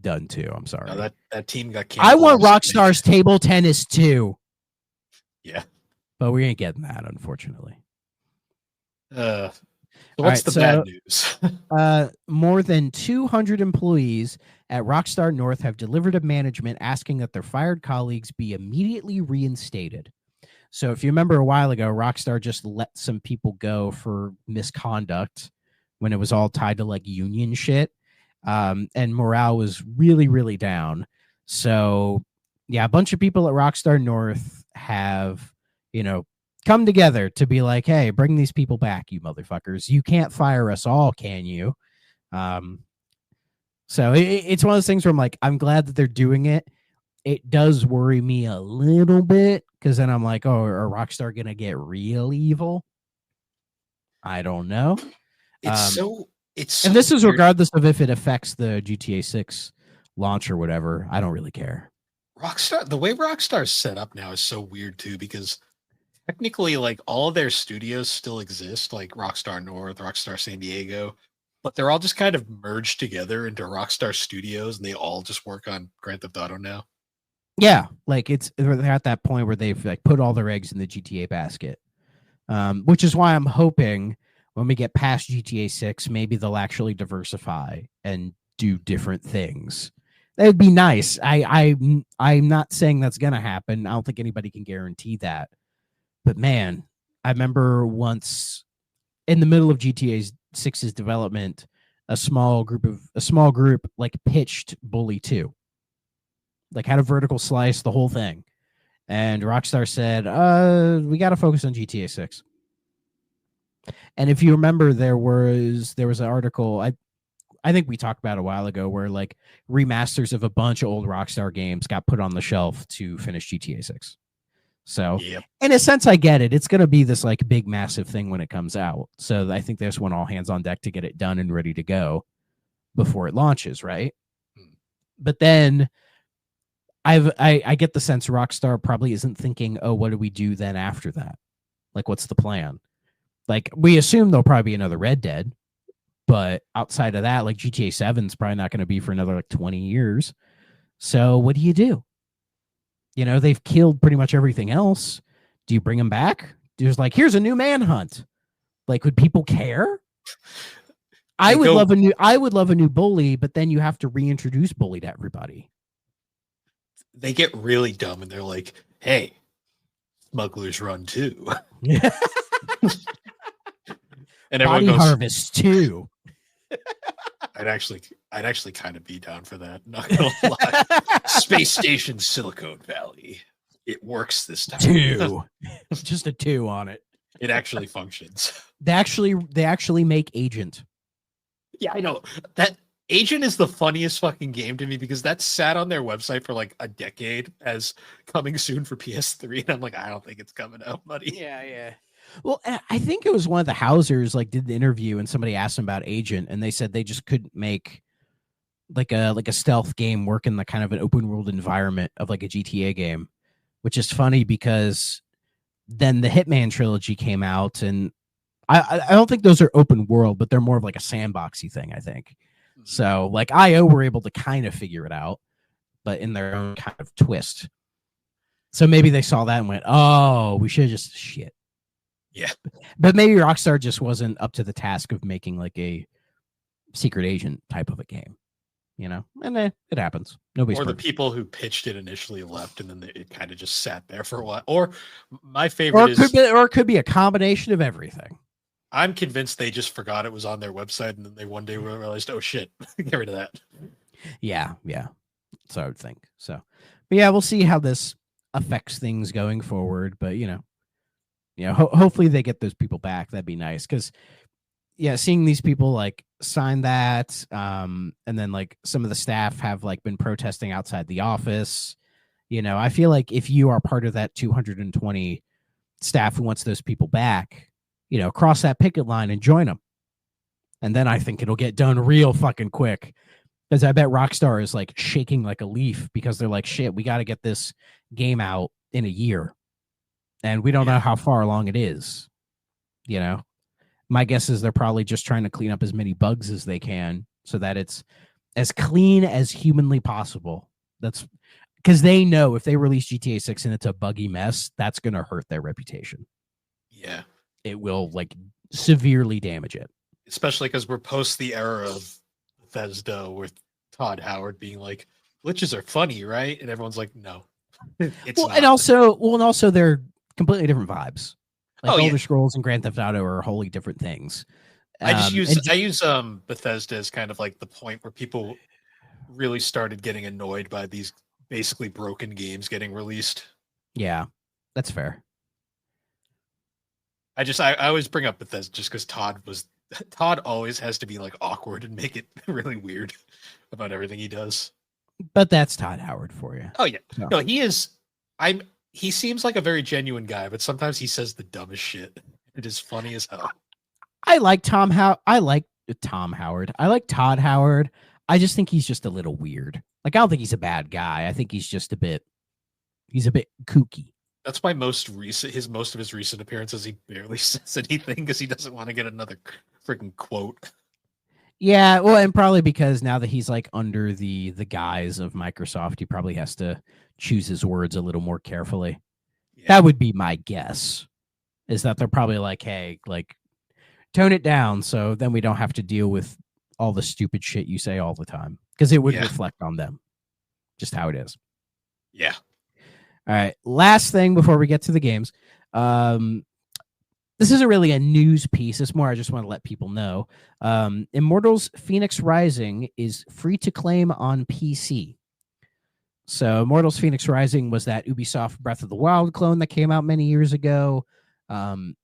done too. I'm sorry. No, that team got canceled. I want Rockstar's Table Tennis too. Yeah, but we ain't getting that, unfortunately. So what's the bad news? More than 200 employees at Rockstar North have delivered a management asking that their fired colleagues be immediately reinstated. So if you remember a while ago, Rockstar just let some people go for misconduct when it was all tied to like union shit. And morale was really, really down. So yeah, a bunch of people at Rockstar North have, you know, come together to be like, hey, bring these people back, you motherfuckers. You can't fire us all, can you? So it's one of those things where I'm like, I'm glad that they're doing it. It does worry me a little bit, because then I'm like, oh, are Rockstar going to get real evil? I don't know. And this is regardless of if it affects the GTA 6 launch or whatever. I don't really care. The way Rockstar's set up now is so weird too, because technically, like, all of their studios still exist, like Rockstar North, Rockstar San Diego, but they're all just kind of merged together into Rockstar Studios, and they all just work on Grand Theft Auto now. Yeah, like they're at that point where they've like put all their eggs in the GTA basket, which is why I'm hoping when we get past GTA 6, maybe they'll actually diversify and do different things. That would be nice. I'm not saying that's gonna happen. I don't think anybody can guarantee that. But man, I remember once in the middle of GTA 6's development, a small group like pitched Bully 2. Like, had a vertical slice, the whole thing. And Rockstar said, we got to focus on GTA 6. And if you remember, there was an article, I think we talked about a while ago, where like remasters of a bunch of old Rockstar games got put on the shelf to finish GTA 6. So in a sense, I get it. It's going to be this like big, massive thing when it comes out. So I think there's one all hands on deck to get it done and ready to go before it launches, right? But then I get the sense Rockstar probably isn't thinking, oh, what do we do then after that? Like, what's the plan? Like, we assume there'll probably be another Red Dead, but outside of that, like GTA 7 is probably not going to be for another like 20 years. So what do you do? You know, they've killed pretty much everything else. Do you bring them back? There's like, here's a new Manhunt. Like, would people care? I would love a new Bully, but then you have to reintroduce Bully to everybody. They get really dumb and they're like, hey, Smuggler's Run 2. And Body Harvest 2. I'd actually kind of be down for that. Not gonna lie. Space Station Silicon Valley. It works this time. 2. Just a 2 on it. It actually functions. They actually make Agent. Yeah, I know. That Agent is the funniest fucking game to me, because that sat on their website for like a decade as coming soon for PS3, and I'm like, I don't think it's coming out, buddy. Yeah. Well, I think it was one of the Housers like did the interview, and somebody asked them about Agent, and they said they just couldn't make like a stealth game work in the kind of an open world environment of like a GTA game, which is funny because then the Hitman trilogy came out, and I don't think those are open world, but they're more of like a sandboxy thing, I think. So like IO were able to kind of figure it out, but in their own kind of twist. So maybe they saw that and went, "Oh, we should just shit." Yeah. But maybe Rockstar just wasn't up to the task of making like a secret agent type of a game, you know? And then it happens. Nobody's Or the perfect. people who pitched it initially left, and then it kind of just sat there for a while. Or my Or favorite it could is be, or it could be a combination of everything. I'm convinced they just forgot it was on their website, and then they one day realized, oh shit, get rid of that. Yeah. So I would think so. But yeah, we'll see how this affects things going forward. But hopefully they get those people back. That'd be nice because seeing these people like sign that, and then like some of the staff have like been protesting outside the office. I feel like if you are part of that 220 staff who wants those people back, cross that picket line and join them. And then I think it'll get done real fucking quick. Because I bet Rockstar is like shaking like a leaf because they're like, shit, we got to get this game out in a year. And we don't know how far along it is. My guess is they're probably just trying to clean up as many bugs as they can so that it's as clean as humanly possible. That's because they know if they release GTA 6 and it's a buggy mess, that's going to hurt their reputation. Yeah. It will like severely damage it. Especially because we're post the era of Bethesda with Todd Howard being like, glitches are funny, right? And everyone's like, no. It's well, not. and also they're completely different vibes. Like Elder Scrolls and Grand Theft Auto are wholly different things. I use Bethesda as kind of like the point where people really started getting annoyed by these basically broken games getting released. Yeah, that's fair. I always bring up Bethesda just because Todd always has to be like awkward and make it really weird about everything he does. But that's Todd Howard for you. Oh yeah. No, he is. He seems like a very genuine guy, but sometimes he says the dumbest shit. It is funny as hell. I like Tom Howard. I like Todd Howard. I just think he's just a little weird. Like I don't think he's a bad guy. I think he's just a bit kooky. That's why most of his recent appearances he barely says anything because he doesn't want to get another freaking quote. Yeah, well, and probably because now that he's like under the guise of Microsoft, he probably has to choose his words a little more carefully. Yeah. That would be my guess. Is that they're probably like, hey, like tone it down so then we don't have to deal with all the stupid shit you say all the time because it would reflect on them. Just how it is. Yeah. All right. Last thing before we get to the games. This isn't really a news piece. It's more I just want to let people know. Immortals Phoenix Rising is free to claim on PC. So Immortals Phoenix Rising was that Ubisoft Breath of the Wild clone that came out many years ago.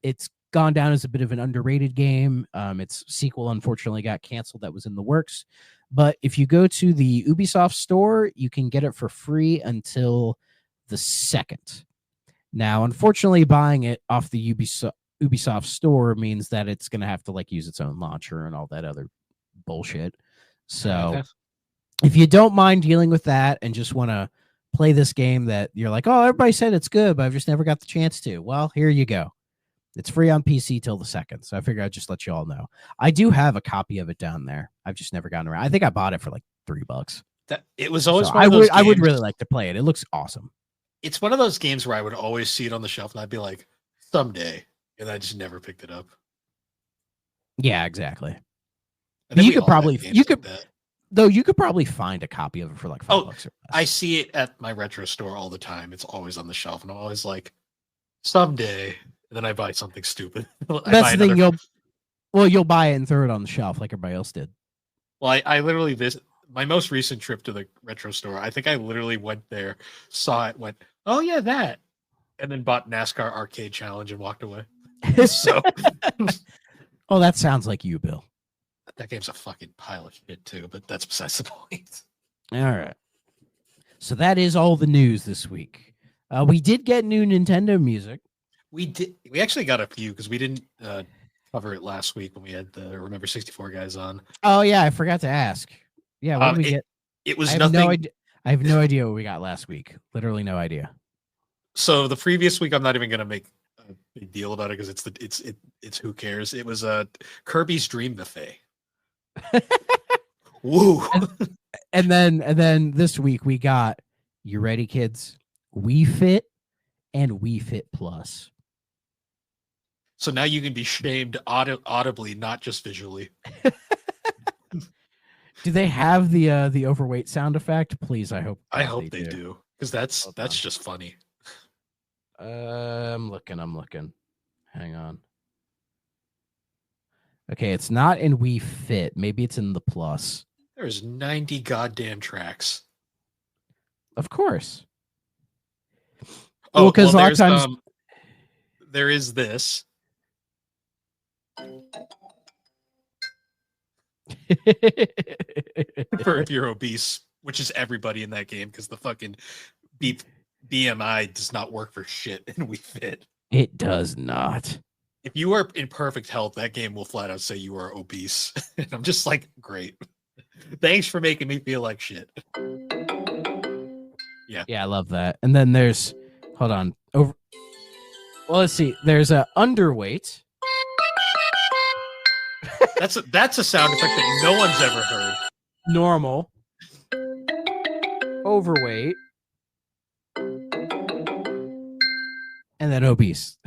It's gone down as a bit of an underrated game. Its sequel unfortunately got canceled. That was in the works. But if you go to the Ubisoft store, you can get it for free until the 2nd. Now, unfortunately, buying it off the Ubisoft store means that it's going to have to like use its own launcher and all that other bullshit. So if you don't mind dealing with that and just want to play this game that you're like, oh, everybody said it's good, but I've just never got the chance to. Well, here you go. It's free on PC till the 2nd. So I figured I'd just let you all know. I do have a copy of it down there. I've just never gotten around. I think I bought it for like $3. It was always so I would really like to play it. It looks awesome. It's one of those games where I would always see it on the shelf and I'd be like, someday. And I just never picked it up. Yeah, exactly. You could probably find a copy of it for like $5 or less. I see it at my retro store all the time. It's always on the shelf, and I'm always like, someday. And then I buy something stupid. That's the thing. You'll buy it and throw it on the shelf like everybody else did. Well, I literally my most recent trip to the retro store. I think I literally went there, saw it, went, oh yeah, that, and then bought NASCAR Arcade Challenge and walked away. So, oh, that sounds like you, Bill. That game's a fucking pile of shit too, but that's besides the point. All right. So that is all the news this week. We did get new Nintendo music. We did. We actually got a few because we didn't cover it last week when we had the Remember 64 guys on. Oh yeah, I forgot to ask. Yeah, what did we get? It was nothing. I have no idea what we got last week. Literally no idea. So the previous week, I'm not even going to make big deal about it because it's who cares. It was Kirby's Dream Buffet. Woo! And then this week we got, you ready, kids? Wii Fit and Wii Fit Plus. So now you can be shamed audibly, not just visually. Do they have the overweight sound effect? Please, I hope. I hope they do, because that's just funny. I'm looking. Hang on. Okay, it's not in Wii Fit. Maybe it's in the Plus. There's 90 goddamn tracks. Of course. Oh, well, because a lot of times there is this. For if you're obese, which is everybody in that game, because the fucking BMI does not work for shit and Wii Fit. It does not. If you are in perfect health, that game will flat out say you are obese. And I'm just like, great. Thanks for making me feel like shit. Yeah. Yeah, I love that. And then there's, hold on. Well, let's see. There's a underweight. That's a sound effect that no one's ever heard. Normal. Overweight. And then obese.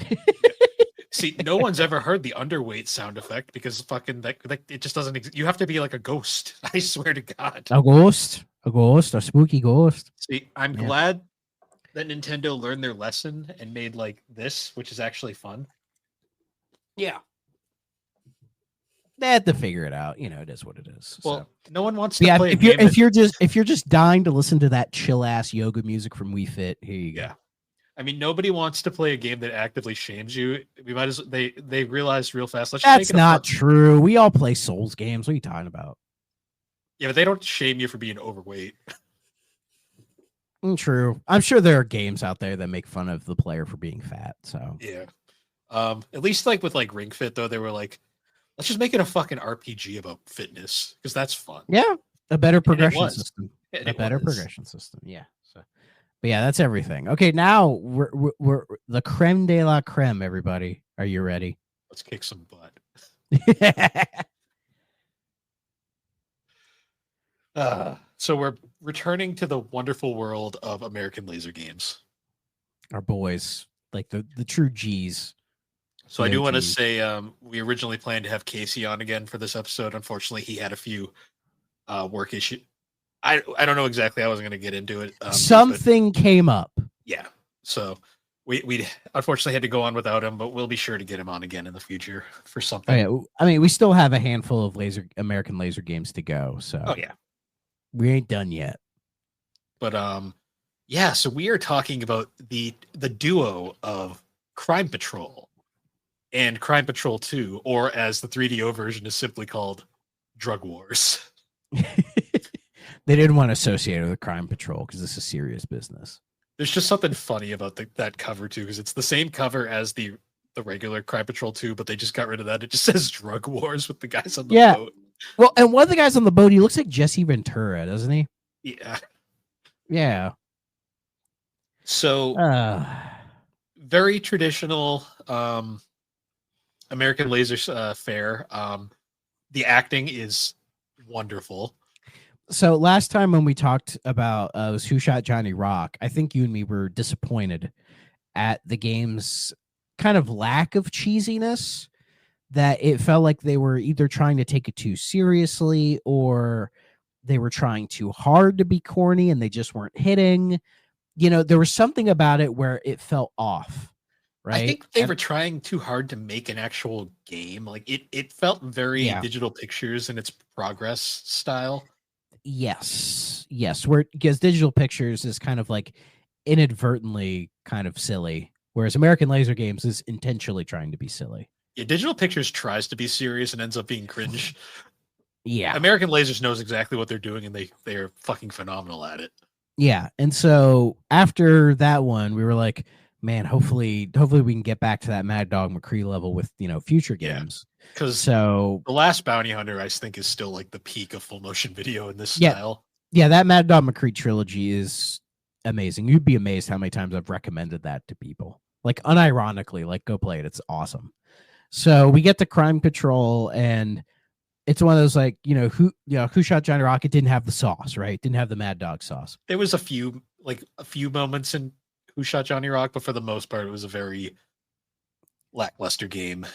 See, no one's ever heard the underweight sound effect because fucking that it just doesn't exist. You have to be like a ghost. I swear to God. A ghost, a spooky ghost. See, I'm glad that Nintendo learned their lesson and made like this, which is actually fun. Yeah. They had to figure it out. You know, it is what it is. Well, so. No one wants to Yeah, play. if you're just dying to listen to that chill ass yoga music from Wii Fit, here you go. Yeah. I mean, nobody wants to play a game that actively shames you. We might as they realized real fast. Let's just That's not true. We all play Souls games. What are you talking about? Yeah, but they don't shame you for being overweight. True. I'm sure there are games out there that make fun of the player for being fat. So yeah. At least like with like Ring Fit though, they were like, let's just make it a fucking RPG about fitness because that's fun. Yeah, a better progression system. Progression system. Yeah. So, but yeah, that's everything. Okay, now we're the creme de la creme. Everybody, are you ready? Let's kick some butt. So we're returning to the wonderful world of American laser games. Our boys, like the true G's. So I do want to say we originally planned to have Casey on again for this episode. Unfortunately, he had a few work issues. I don't know exactly how I was going to get into it. Something came up. Yeah. So we unfortunately had to go on without him, but we'll be sure to get him on again in the future for something. Oh, yeah. I mean, we still have a handful of American laser games to go. So we ain't done yet. But yeah, so we are talking about the duo of Crime Patrol and Crime Patrol 2, or as the 3DO version is simply called, Drug Wars. They didn't want to associate it with Crime Patrol because this is serious business. There's just something funny about that cover too, because it's the same cover as the regular Crime Patrol 2, but they just got rid of that. It just says Drug Wars with the guys on the boat. Well, and one of the guys on the boat, he looks like Jesse Ventura, doesn't he? Yeah. Yeah. So very traditional American laser fare. The acting is wonderful. So last time when we talked about was Who Shot Johnny Rock, I think you and me were disappointed at the game's kind of lack of cheesiness, that it felt like they were either trying to take it too seriously or they were trying too hard to be corny and they just weren't hitting. You know, there was something about it where it felt off. Right? I think they were trying too hard to make an actual game. Like it felt very Digital Pictures in its Progress style. Yes. Where because Digital Pictures is kind of like inadvertently kind of silly, whereas American Laser Games is intentionally trying to be silly. Yeah, Digital Pictures tries to be serious and ends up being cringe. Yeah. American Lasers knows exactly what they're doing and they are fucking phenomenal at it. Yeah. And so after that one, we were like, man, hopefully we can get back to that Mad Dog McCree level with, future games. Because the last Bounty Hunter, I think, is still like the peak of full motion video in this style. Yeah, that Mad Dog McCree trilogy is amazing. You'd be amazed how many times I've recommended that to people. like unironically, like go play it. It's awesome. So we get to Crime Patrol, and it's one of those like, who shot Johnny Rocket didn't have the sauce, right? Didn't have the Mad Dog sauce. There was a few moments in Who Shot Johnny Rock, but for the most part, it was a very lackluster game.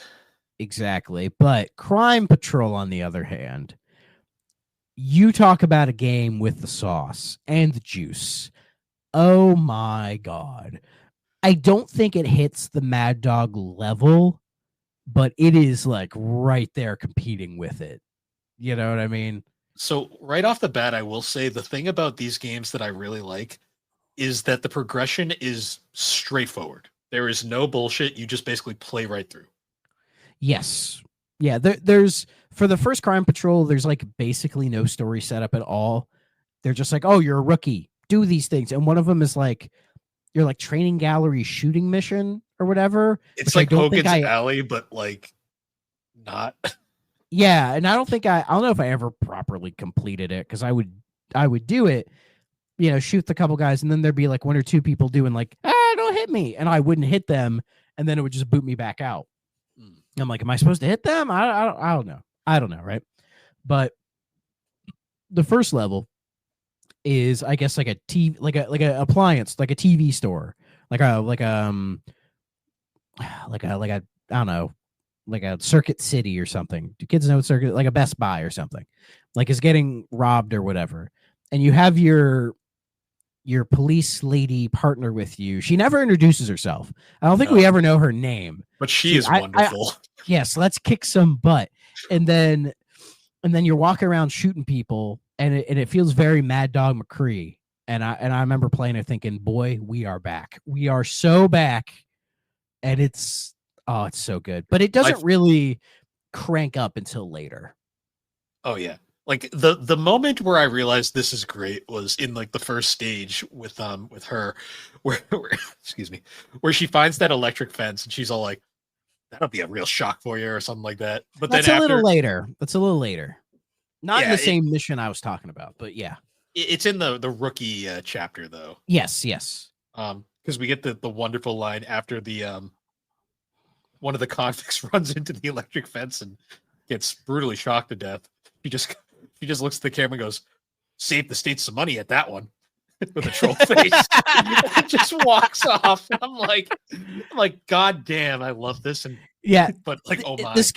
Exactly. But Crime Patrol, on the other hand, you talk about a game with the sauce and the juice. Oh my God. I don't think it hits the Mad Dog level, but it is like right there competing with it. You know what I mean? So right off the bat, I will say the thing about these games that I really like is that the progression is straightforward. There is no bullshit. You just basically play right through. Yes. Yeah, there's for the first Crime Patrol, there's like basically no story setup at all. They're just like, oh, you're a rookie, do these things. And one of them is like your like training gallery shooting mission or whatever. It's like Hogan's Alley, but like not. Yeah, and I don't know if I ever properly completed it, because I would do it, shoot the couple guys, and then there'd be like one or two people doing like, don't hit me, and I wouldn't hit them, and then it would just boot me back out. I'm like, am I supposed to hit them? I don't know. I don't know, right? But the first level is, I guess, like a TV, like a appliance, like a TV store, like a I don't know, like a Circuit City or something. Do kids know what Circuit, like a Best Buy or something, like is getting robbed or whatever, and you have your police lady partner with you. She never introduces herself. I don't think we ever know her name, but she is wonderful. Yes, let's kick some butt. And then you're walking around shooting people, and it feels very Mad Dog McCree. And I remember playing it thinking, boy, we are back. We are so back. And it's so good. But it doesn't really crank up until later. Oh yeah. Like the moment where I realized this is great was in like the first stage with her where excuse me, where she finds that electric fence and she's all like, that'll be a real shock for you or something like that. But that's then a little later. That's a little later. Not in the same mission I was talking about, but yeah. It's in the rookie chapter though. Yes. Because we get the wonderful line after the one of the convicts runs into the electric fence and gets brutally shocked to death. He just looks at the camera and goes, "Save the state some money at that one," with a troll face. And just walks off. I'm like, God damn, I love this. And yeah, but like, oh my, this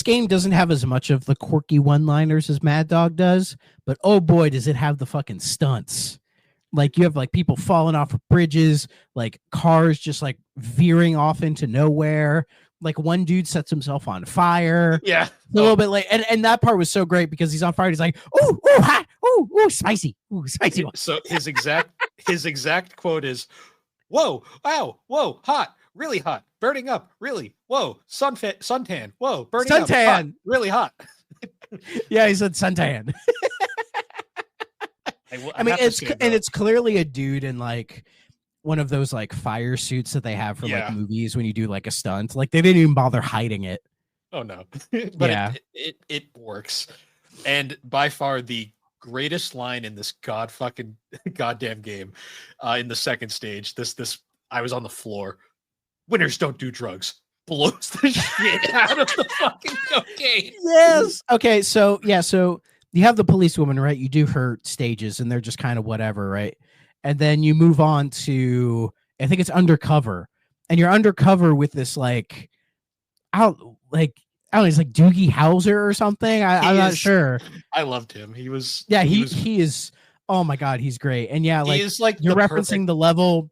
game doesn't have as much of the quirky one-liners as Mad Dog does, but oh boy, does it have the fucking stunts. Like you have like people falling off of bridges, like cars just like veering off into nowhere. Like one dude sets himself on fire. Yeah. A little bit late. And that part was so great because he's on fire. He's like, ooh, hot, ooh, spicy. Ooh, spicy. So his exact quote is, "Whoa, wow, whoa, hot, really hot, burning up, really, whoa, suntan, whoa, burning up, hot, really hot." Yeah, he said suntan. I mean, it's clearly a dude in like one of those like fire suits that they have for like movies when you do like a stunt. Like they didn't even bother hiding it. Oh no. But yeah, it works. And by far the greatest line in this goddamn game, in the second stage, this I was on the floor. "Winners don't do drugs." Blows the shit out of the fucking cocaine. Yes. Okay, so you have the policewoman, right? You do her stages and they're just kind of whatever, right? And then you move on to, I think it's Undercover, and you're undercover with this like, I don't know, it's like Doogie Howser or something. I'm not sure. I loved him. He was, he is. Oh my God, he's great. And yeah, like, is like you're referencing the level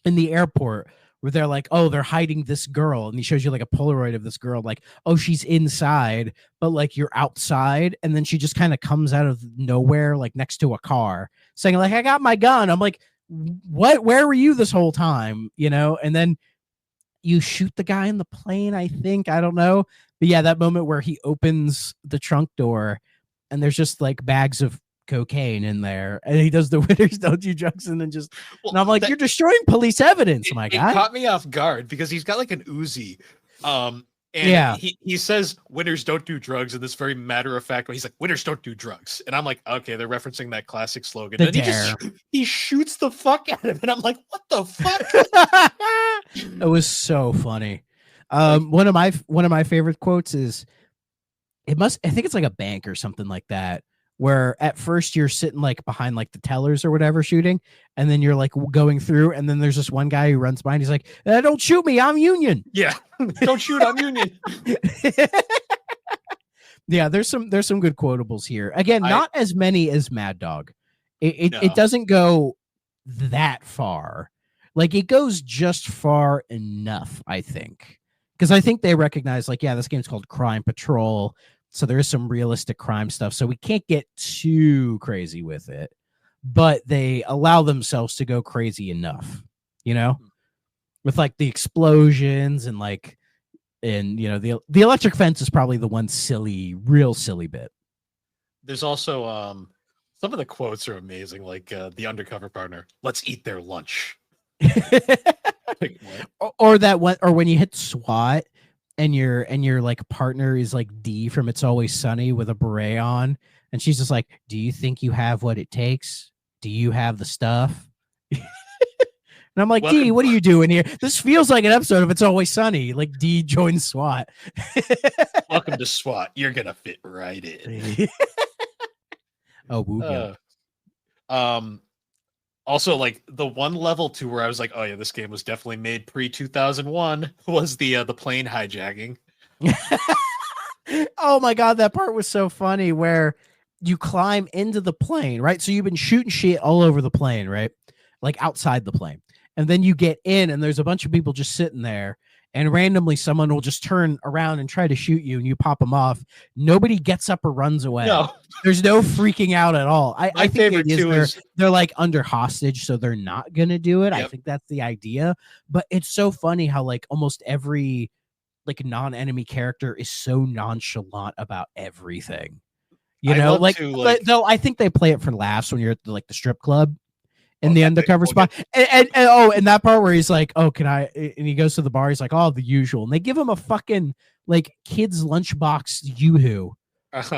in the airport where they're like, oh, they're hiding this girl, and he shows you like a Polaroid of this girl, like, oh, she's inside, but like you're outside, and then she just kind of comes out of nowhere, like next to a car, saying like, "I got my gun." I'm like, what? Where were you this whole time? And then you shoot the guy in the plane, I think. I don't know. But yeah, that moment where he opens the trunk door and there's just like bags of cocaine in there, and he does the "winners don't do drugs," and then just, and I'm like, you're destroying police evidence, my guy. It caught me off guard because he's got like an Uzi. And he says "winners don't do drugs" in this very matter-of-fact way. He's like, "Winners don't do drugs." And I'm like, okay, they're referencing that classic slogan. And he shoots the fuck out of him. And I'm like, what the fuck? It was so funny. One of my favorite quotes is I think it's like a bank or something like that, where at first you're sitting like behind like the tellers or whatever shooting, and then you're like going through, and then there's this one guy who runs by and he's like, don't shoot me, I'm Union. Yeah. Don't shoot, I'm Union. Yeah, there's some good quotables here. Again, not as many as Mad Dog. It doesn't go that far. Like, it goes just far enough, I think. Because I think they recognize, like, yeah, this game's called Crime Patrol, so there is some realistic crime stuff, so we can't get too crazy with it. But they allow themselves to go crazy enough, you know? With, like, the explosions and, like, and, you know, the electric fence is probably the one real silly bit. There's also some of the quotes are amazing, like the undercover partner, let's eat their lunch. Like, or that one, or when you hit SWAT and your like partner is like D from It's Always Sunny with a beret on, and she's just like, do you think you have what it takes? Do you have the stuff? And I'm like, D, what are you doing here? This feels like an episode of It's Always Sunny. Like, D joins SWAT. Welcome to SWAT. You're gonna fit right in. Oh, also, like, the one level to where I was like, oh yeah, this game was definitely made pre-2001 was the plane hijacking. Oh my god, that part was so funny where you climb into the plane, right? So you've been shooting shit all over the plane, right? Like outside the plane. And then you get in and there's a bunch of people just sitting there, and randomly someone will just turn around and try to shoot you, and you pop them off. Nobody gets up or runs away. No. There's no freaking out at all. I think they're like under hostage, so they're not gonna do it. Yep. I think that's the idea. But it's so funny how like almost every like non-enemy character is so nonchalant about everything. You know, I think they play it for laughs when you're at the strip club. In the undercover spot, and that part where he's like, "Oh, can I?" And he goes to the bar. He's like, "Oh, the usual." And they give him a fucking like kids lunchbox Yoo-hoo,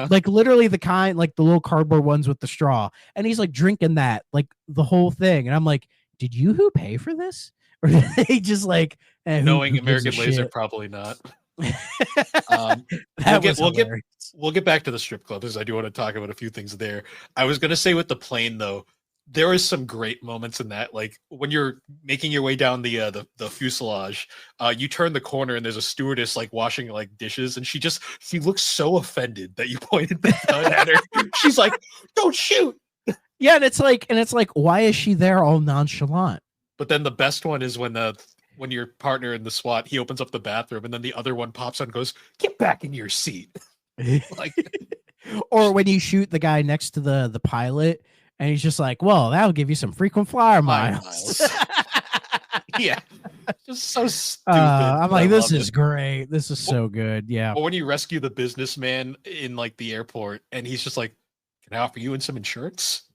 like literally the kind like the little cardboard ones with the straw. And he's like drinking that like the whole thing. And I'm like, did Yoo-hoo pay for this, or did they just like knowing American Laser? Probably not. We'll get back to the strip club because I do want to talk about a few things there. I was gonna say with the plane though. There is some great moments in that, like when you're making your way down the fuselage, you turn the corner and there's a stewardess like washing like dishes, and she looks so offended that you pointed the gun at her. She's like, "Don't shoot!" Yeah, and it's like, why is she there all nonchalant? But then the best one is when your partner in the SWAT, he opens up the bathroom, and then the other one pops on and goes, "Get back in your seat!" Like, or when you shoot the guy next to the pilot. And he's just like, well, that'll give you some frequent flyer miles. Yeah. Just so stupid. I'm like, this is great. This is so good. Yeah. Or when you rescue the businessman in like the airport and he's just like, can I offer you in some insurance?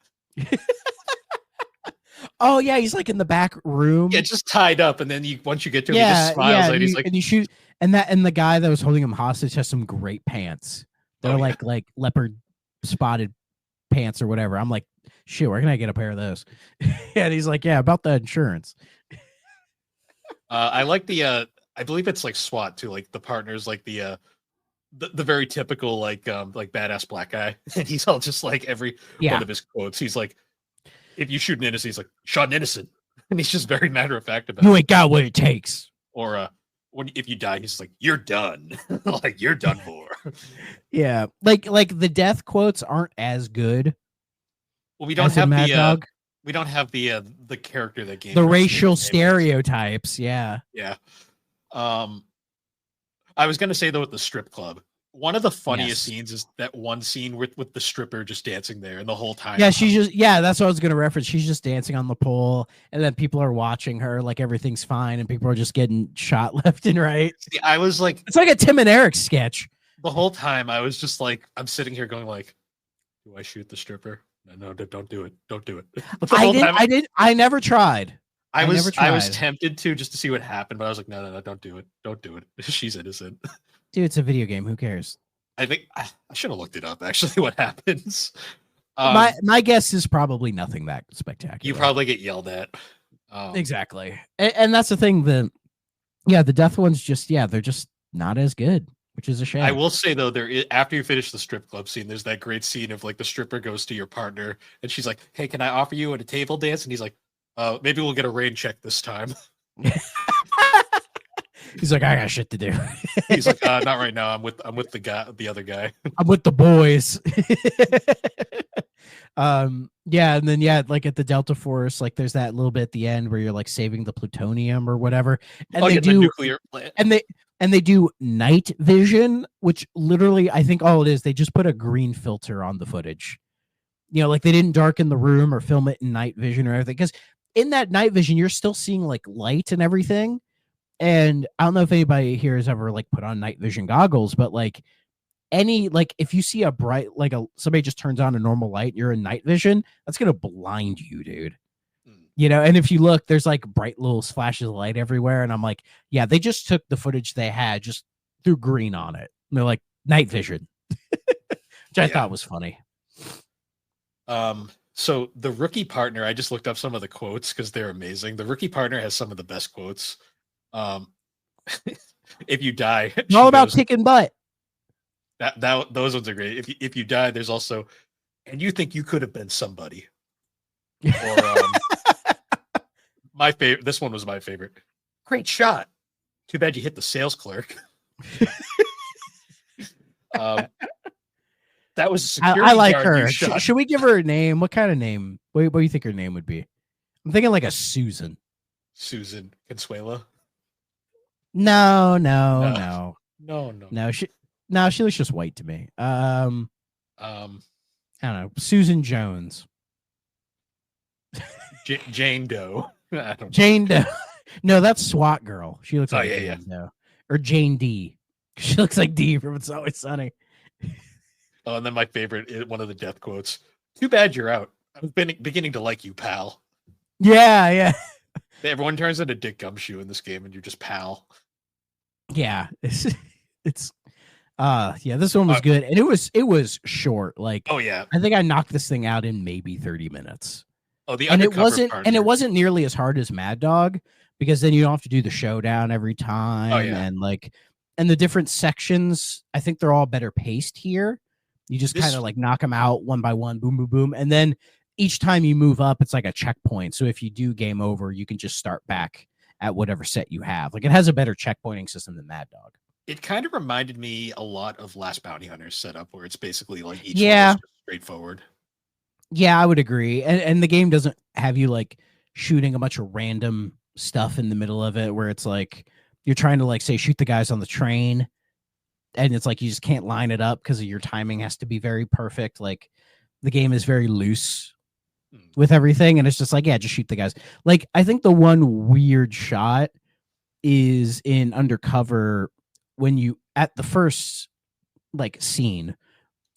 Oh, yeah. He's like in the back room. Yeah, just tied up. And then once you get to him, he just smiles and he's like, and you shoot. And the guy that was holding him hostage has some great pants. They're like leopard spotted pants or whatever. I'm like, shit, where can I get a pair of those? And he's like, yeah, about the insurance. I like the I believe it's like SWAT too, like the partners, like the very typical like badass black guy. And he's all just like every one of his quotes. He's like, if you shoot an innocent, he's like, shot an innocent. And he's just very matter of fact about you ain't got what it takes. Or if you die, he's like, you're done. Like, you're done for. Yeah. Like the death quotes aren't as good. Well, we don't have the character that game. The racial stereotypes, yeah. Yeah. I was gonna say though with the strip club, one of the funniest scenes is that one scene with the stripper just dancing there and the whole time. Yeah, that's what I was gonna reference. She's just dancing on the pole, and then people are watching her like everything's fine, and people are just getting shot left and right. See, I was like, it's like a Tim and Eric sketch. The whole time I was just like, I'm sitting here going like, do I shoot the stripper? No, don't do it. Don't do it. I never tried. I was tempted to just to see what happened, but I was like, no, don't do it. Don't do it. She's innocent. Dude, it's a video game. Who cares? I think I should have looked it up actually what happens. My guess is probably nothing that spectacular. You probably get yelled at. Exactly. And that's the thing, Yeah, the death ones they're just not as good, which is a shame. I will say though, after you finish the strip club scene, there's that great scene of like the stripper goes to your partner and she's like, "Hey, can I offer you a table dance?" And he's like, maybe we'll get a rain check this time." He's like, I got shit to do. He's like, "Not right now. I'm with the other guy." I'm with the boys. Yeah, and then like at the Delta Force, like there's that little bit at the end where you're like saving the plutonium or whatever, and they do the nuclear plant. and they do night vision, which literally I think all it is, they just put a green filter on the footage. Like they didn't darken the room or film it in night vision or everything, because in that night vision you're still seeing like light and everything. And I don't know if anybody here has ever like put on night vision goggles, but like if you see a bright, like somebody just turns on a normal light, you're in night vision, that's gonna blind you, dude. And if you look, there's like bright little flashes of light everywhere, and I'm like, yeah, they just took the footage they had, just threw green on it, and they're like night vision, which I thought was funny. So the rookie partner, I just looked up some of the quotes because they're amazing. The rookie partner has some of the best quotes. If you die, it's all about kicking butt. Those ones are great. If you die, there's also, and you think you could have been somebody. Or my favorite. This one was my favorite. Great shot. Too bad you hit the sales clerk. That was I like her. Should we give her a name? What kind of name? What do you think her name would be? I'm thinking like a Susan. Susan Consuela. No. She looks just white to me. I don't know. Susan Jones. Jane Doe. Jane Doe. No, that's SWAT girl. She looks like Jane Doe. Or Jane D. She looks like D from It's Always Sunny. Oh, and then my favorite, one of the death quotes. Too bad you're out. I've been beginning to like you, pal. Yeah. Everyone turns into Dick Gumshoe in this game, and you're just pal. Yeah, this one was good, and it was short. Like, oh yeah, I think I knocked this thing out in maybe 30 minutes. Oh, it wasn't nearly as hard as Mad Dog, because then you don't have to do the showdown every time. Oh, yeah. And the different sections, I think they're all better paced here. You just kind of like knock them out one by one, boom, boom, boom, and then each time you move up, it's like a checkpoint. So if you do game over, you can just start back at whatever set you have. Like, it has a better checkpointing system than Mad Dog. It kind of reminded me a lot of Last Bounty Hunter's setup, where it's basically like each one is straightforward. Yeah, I would agree. And the game doesn't have you like shooting a bunch of random stuff in the middle of it, where it's like you're trying to like say shoot the guys on the train, and it's like you just can't line it up because your timing has to be very perfect. Like, the game is very loose with everything, and it's just like, yeah, just shoot the guys. Like, I think the one weird shot is in Undercover, when you at the first like scene,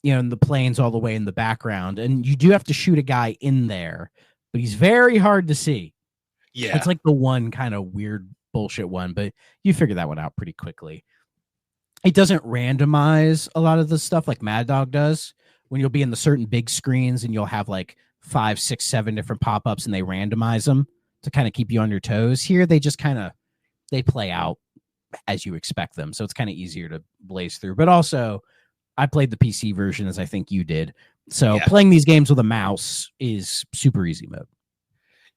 and the plane's all the way in the background, and you do have to shoot a guy in there, but he's very hard to see. Yeah, it's like the one kind of weird bullshit one, but you figure that one out pretty quickly. It doesn't randomize a lot of the stuff like Mad Dog does, when you'll be in the certain big screens and you'll have like 5, 6, 7 different pop-ups, and they randomize them to kind of keep you on your toes. Here, they just they play out as you expect them. So it's kind of easier to blaze through. But also, I played the PC version, as I think you did. So playing these games with a mouse is super easy mode.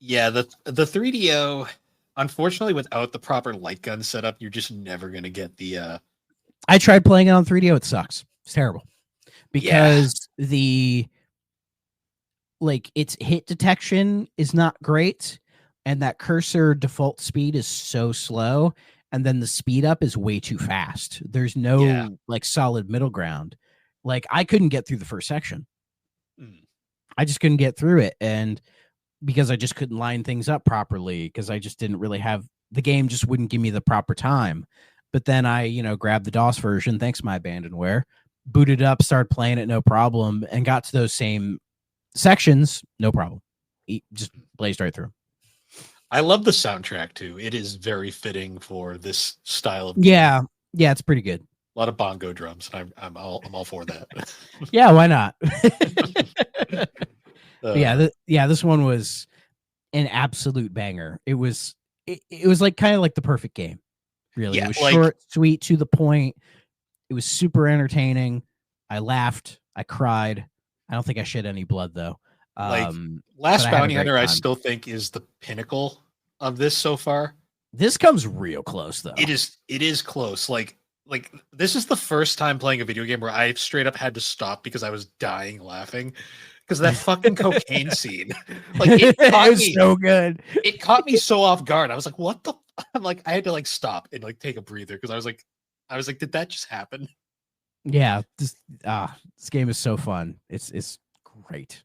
Yeah, the 3DO, unfortunately, without the proper light gun setup, you're just never going to get the... I tried playing it on 3DO. It sucks. It's terrible. Because its hit detection is not great, and that cursor default speed is so slow, and then the speed up is way too fast. There's no like solid middle ground. Like, I couldn't get through the first section. I just couldn't get through it, and because I just couldn't line things up properly, because I just didn't really have, the game just wouldn't give me the proper time. But then I, grabbed the DOS version, thanks my abandonware, booted up, started playing it, no problem, and got to those same sections, no problem. Just blazed right through. I love the soundtrack too. It is very fitting for this style of game. Yeah, it's pretty good. A lot of bongo drums, and I'm all for that. Yeah, why not? This one was an absolute banger. It was like kind of like the perfect game. Really, Yeah, it was like- short, sweet, to the point. It was super entertaining. I laughed. I cried. I don't think I shed any blood though. Like, But Last I had a Bounty great Hunter, I time. still think is the pinnacle of this so far. This comes real close though. It is close. Like this is the first time playing a video game where I straight up had to stop because I was dying laughing because that fucking cocaine scene. Like it caught was me so good. it caught me so off guard. I was like, what the I'm like, I had to like stop and like take a breather because I was like, did that just happen? Yeah, this game is so fun. It's great.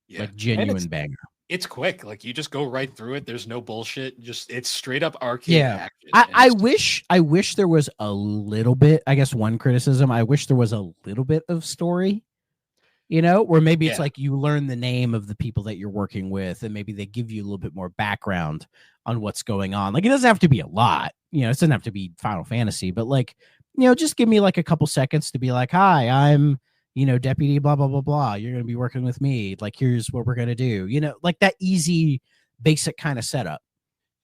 Yeah. Like And genuine banger. it's quick. Like you just go right through it. There's no bullshit. Just it's straight up arcade Yeah. action. and I it's- wish there was a little bit. I guess one criticism, I wish there was a little bit of story, where maybe it's Yeah. like you learn the name of the people that you're working with, and maybe they give you a little bit more background on what's going on. Like it doesn't have to be a lot, it doesn't have to be Final Fantasy, but like, just give me like a couple seconds to be like, hi, I'm deputy blah blah blah blah, you're gonna be working with me, like here's what we're gonna do, like that easy basic kind of setup,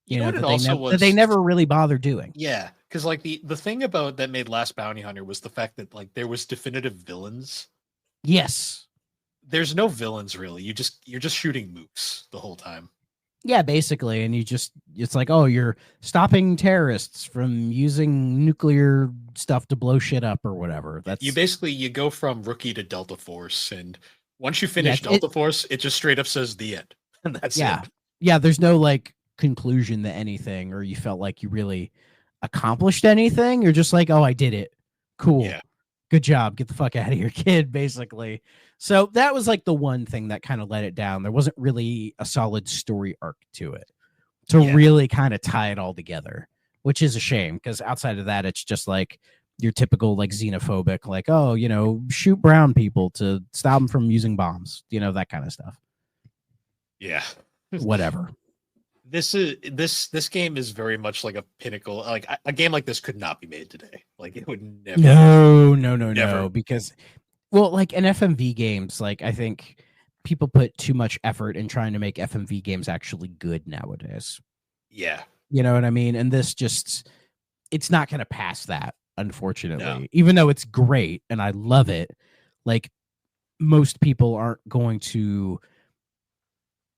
You know what that, it they also that they was? never really bother doing. Yeah, because like the thing about that made Last Bounty Hunter was the fact that like there was definitive villains. Yes. There's no villains really. You're just shooting mooks the whole time. Yeah, basically. And it's like, oh, you're stopping terrorists from using nuclear stuff to blow shit up or whatever. That's You go from rookie to Delta Force, and once you finish Yeah, Delta Force, it just straight up says the end. And that's yeah. it. Yeah, there's no like conclusion to anything, or you felt like you really accomplished anything. You're just like, oh, I did it. Cool. Yeah. Good job. Get the fuck out of here, kid, basically. So that was like the one thing that kind of let it down. There wasn't really a solid story arc to it to Yeah. really kind of tie it all together, which is a shame because outside of that, it's just like your typical like xenophobic, like, oh, shoot brown people to stop them from using bombs, that kind of stuff. Yeah. Whatever. This game is very much like a pinnacle. Like a game like this could not be made today. Like it would never. No, Never. because, well, like in FMV games, like I think people put too much effort in trying to make FMV games actually good nowadays. Yeah. You know what I mean? And this it's not going to pass that, unfortunately. No. Even though it's great and I love it, like most people aren't going to.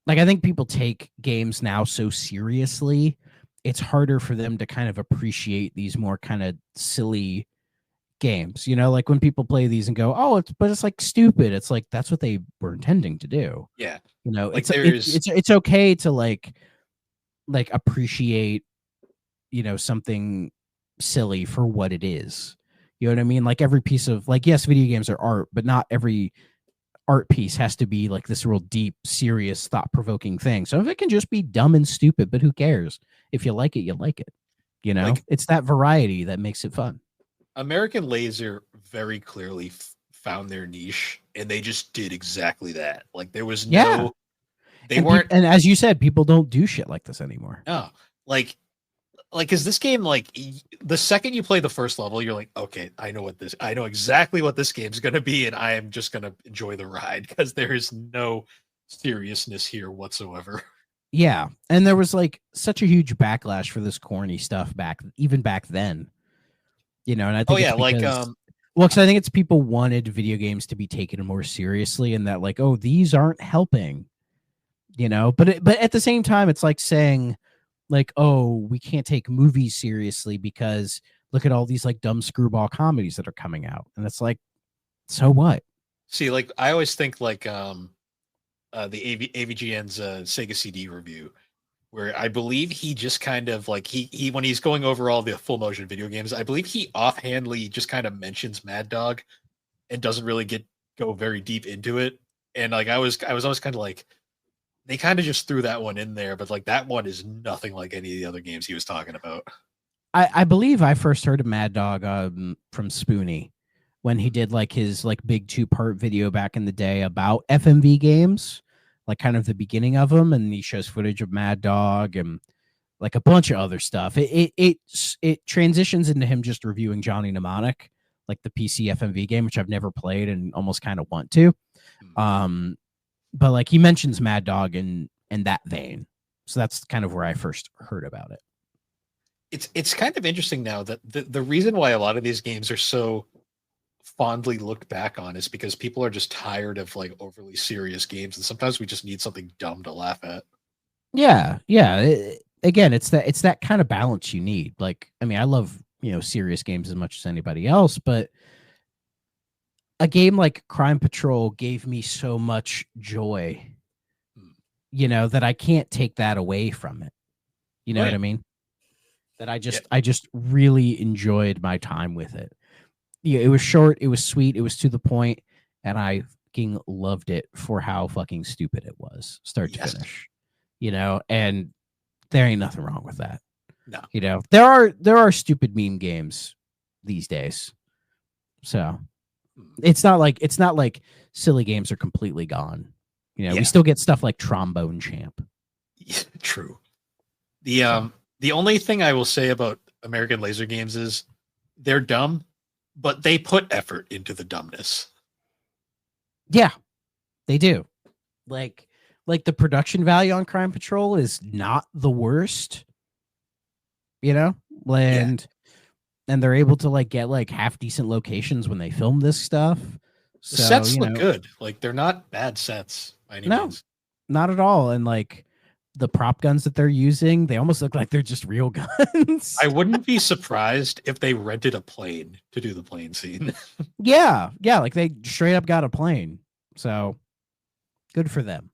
Like, I think people take games now so seriously, it's harder for them to kind of appreciate these more kind of silly games. Like when people play these and go, oh, it's like stupid. It's like, that's what they were intending to do. Yeah. Like there's it's okay to like appreciate, something silly for what it is. You know what I mean? Like every piece of like, yes, video games are art, but not every art piece has to be like this real deep, serious, thought-provoking thing. So if it can just be dumb and stupid, but who cares? If you like it, you like it. Like- It's that variety that makes it fun. American Laser very clearly found their niche, and they just did exactly that. Like there was Yeah. no, they and weren't. and as you said, people don't do shit like this anymore. No, like, is this game like the second you play the first level, you're like, okay, I know exactly what this game's gonna be, and I am just gonna enjoy the ride because there is no seriousness here whatsoever. Yeah, and there was like such a huge backlash for this corny stuff even back then. And I think Oh yeah, it's like because, well, because I think it's people wanted video games to be taken more seriously, and that like, oh, these aren't helping. But at the same time, it's like saying, like, oh, we can't take movies seriously because look at all these like dumb screwball comedies that are coming out, and it's like, so what? see, like I always think like the AVGN's Sega CD review, where I believe he just kind of like he when he's going over all the full motion video games, I believe he offhandedly just kind of mentions Mad Dog and doesn't really go very deep into it. And like I was always kind of like, they kind of just threw that one in there, but like that one is nothing like any of the other games he was talking about. I believe I first heard of Mad Dog from Spoonie when he did like his like big 2-part video back in the day about FMV games, like kind of the beginning of them, and he shows footage of Mad Dog and like a bunch of other stuff. It transitions into him just reviewing Johnny Mnemonic, like the PC FMV game, which I've never played and almost kind of want to. But like he mentions Mad Dog in that vein, so that's kind of where I first heard about it. It's kind of interesting now that the reason why a lot of these games are so fondly looked back on is because people are just tired of like overly serious games, and sometimes we just need something dumb to laugh at. Yeah, yeah. Again, it's that kind of balance you need. Like, I mean, I love, serious games as much as anybody else, but a game like Crime Patrol gave me so much joy, that I can't take that away from it. You know what I mean? That I just really enjoyed my time with it. Yeah, it was short, it was sweet, it was to the point, and I fucking loved it for how fucking stupid it was, start to finish. And there ain't nothing wrong with that. No. There are stupid meme games these days. So it's not like silly games are completely gone. We still get stuff like Trombone Champ. Yeah, true. The only thing I will say about American laser games is they're dumb, but they put effort into the dumbness. Yeah, they do. Like the production value on Crime Patrol is not the worst, and they're able to like get like half decent locations when they film this stuff. The sets look good. Like they're not bad sets by any means. Not at all. And like the prop guns that they're using, they almost look like they're just real guns. I wouldn't be surprised if they rented a plane to do the plane scene. Yeah, like they straight up got a plane. So good for them.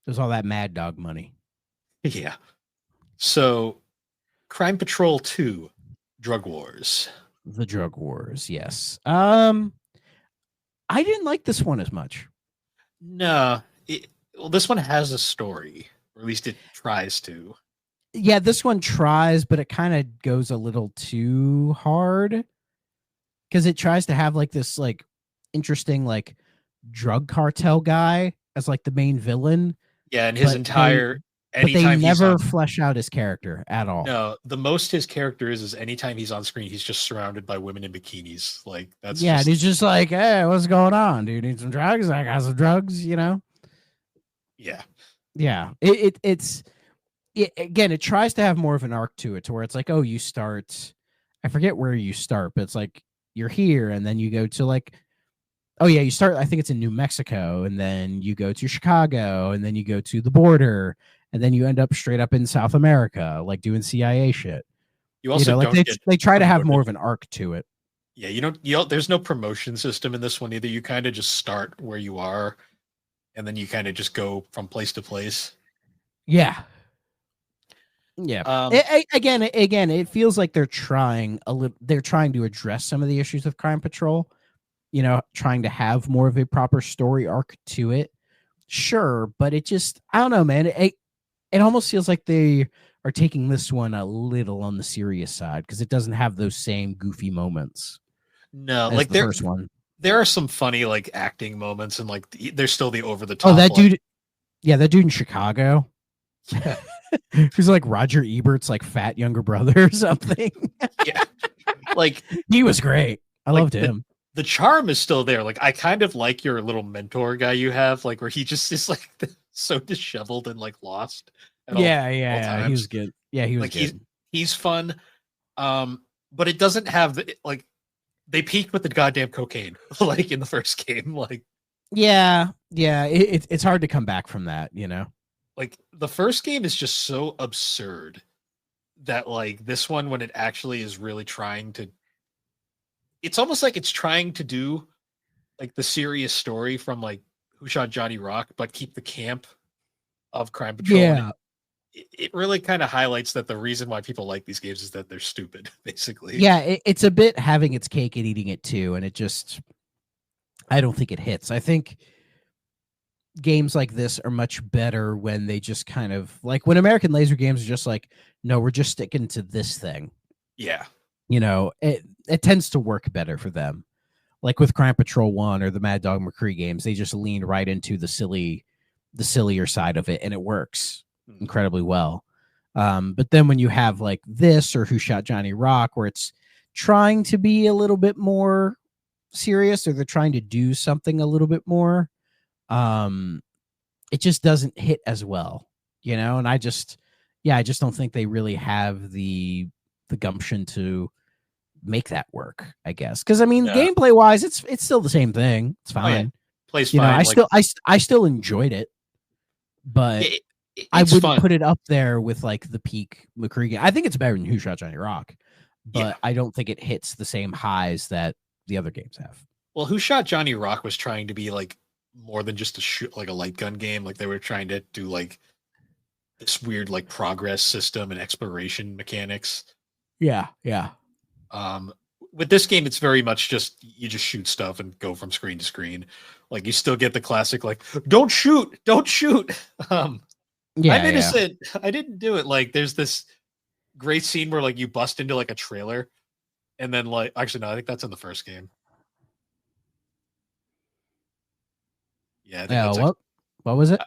There's all that Mad Dog money. Yeah. So Crime Patrol 2, Drug Wars. The Drug Wars, yes. I didn't like this one as much. No. Well, this one has a story, or at least it tries to. Yeah, this one tries, but it kind of goes a little too hard because it tries to have like this like interesting like drug cartel guy as like the main villain. Yeah, and his entire but they never flesh out his character at all. No, the most his character is anytime he's on screen, he's just surrounded by women in bikinis. Like that's and he's just like, hey, what's going on? Do you need some drugs? I got some drugs, Yeah. Yeah. It's again, it tries to have more of an arc to it, to where it's like, oh, you start, I forget where you start, but it's like you're here, and then you go to like, oh yeah, you start, I think it's in New Mexico, and then you go to Chicago, and then you go to the border, and then you end up straight up in South America, like doing CIA shit. You also they try to have more of an arc to it. Yeah, you don't there's no promotion system in this one either. You kind of just start where you are, and then you kind of just go from place to place. Yeah. Again, it feels like they're trying to address some of the issues of Crime Patrol, trying to have more of a proper story arc to it. Sure, but it just, I don't know, man. It almost feels like they are taking this one a little on the serious side because it doesn't have those same goofy moments. No, like the first one. There are some funny like acting moments, and like there's still the over the top. Oh, that dude. Yeah, that dude in Chicago. Yeah. Who's like Roger Ebert's like fat younger brother or something. Yeah. Like he was great. I loved him. The charm is still there. Like I kind of like your little mentor guy you have, like where he just is like so disheveled and like lost. Yeah. He was good. Yeah, he was like good. He's fun. But it doesn't have the like they peaked with the goddamn cocaine like in the first game. Like yeah. It's hard to come back from that, Like the first game is just so absurd that like this one, when it actually is really trying to, it's almost like it's trying to do like the serious story from like Who Shot Johnny Rock, but keep the camp of Crime Patrol. Yeah. It really kind of highlights that the reason why people like these games is that they're stupid, basically. Yeah, it's a bit having its cake and eating it too, and it just, I don't think it hits. I think games like this are much better when they just kind of like when American laser games are just like, no, we're just sticking to this thing. Yeah. It tends to work better for them. Like with Crime Patrol 1 or the Mad Dog McCree games, they just lean right into the sillier side of it, and it works incredibly well. But then when you have like this or Who Shot Johnny Rock, where it's trying to be a little bit more serious, or they're trying to do something a little bit more, it just doesn't hit as well, and yeah, I just don't think they really have the gumption to make that work, I guess. Because I mean, Yeah. gameplay wise, it's still the same thing. It's Oh, yeah. fine. Plays You know, fine. I still enjoyed it, but I It's wouldn't fun. put it up there with like the peak McCree game. I think it's better than Who Shot Johnny Rock, but Yeah. I don't think it hits the same highs that the other games have. Well, Who Shot Johnny Rock was trying to be like more than just a shoot, like a light gun game. Like they were trying to do like this weird like progress system and exploration mechanics. Yeah. With this game, it's very much just you just shoot stuff and go from screen to screen. Like you still get the classic like don't shoot. I'm innocent. I didn't do it. Like there's this great scene where like you bust into like a trailer, and then like actually no, I think that's in the first game. Yeah, I think Yeah. that's What was it?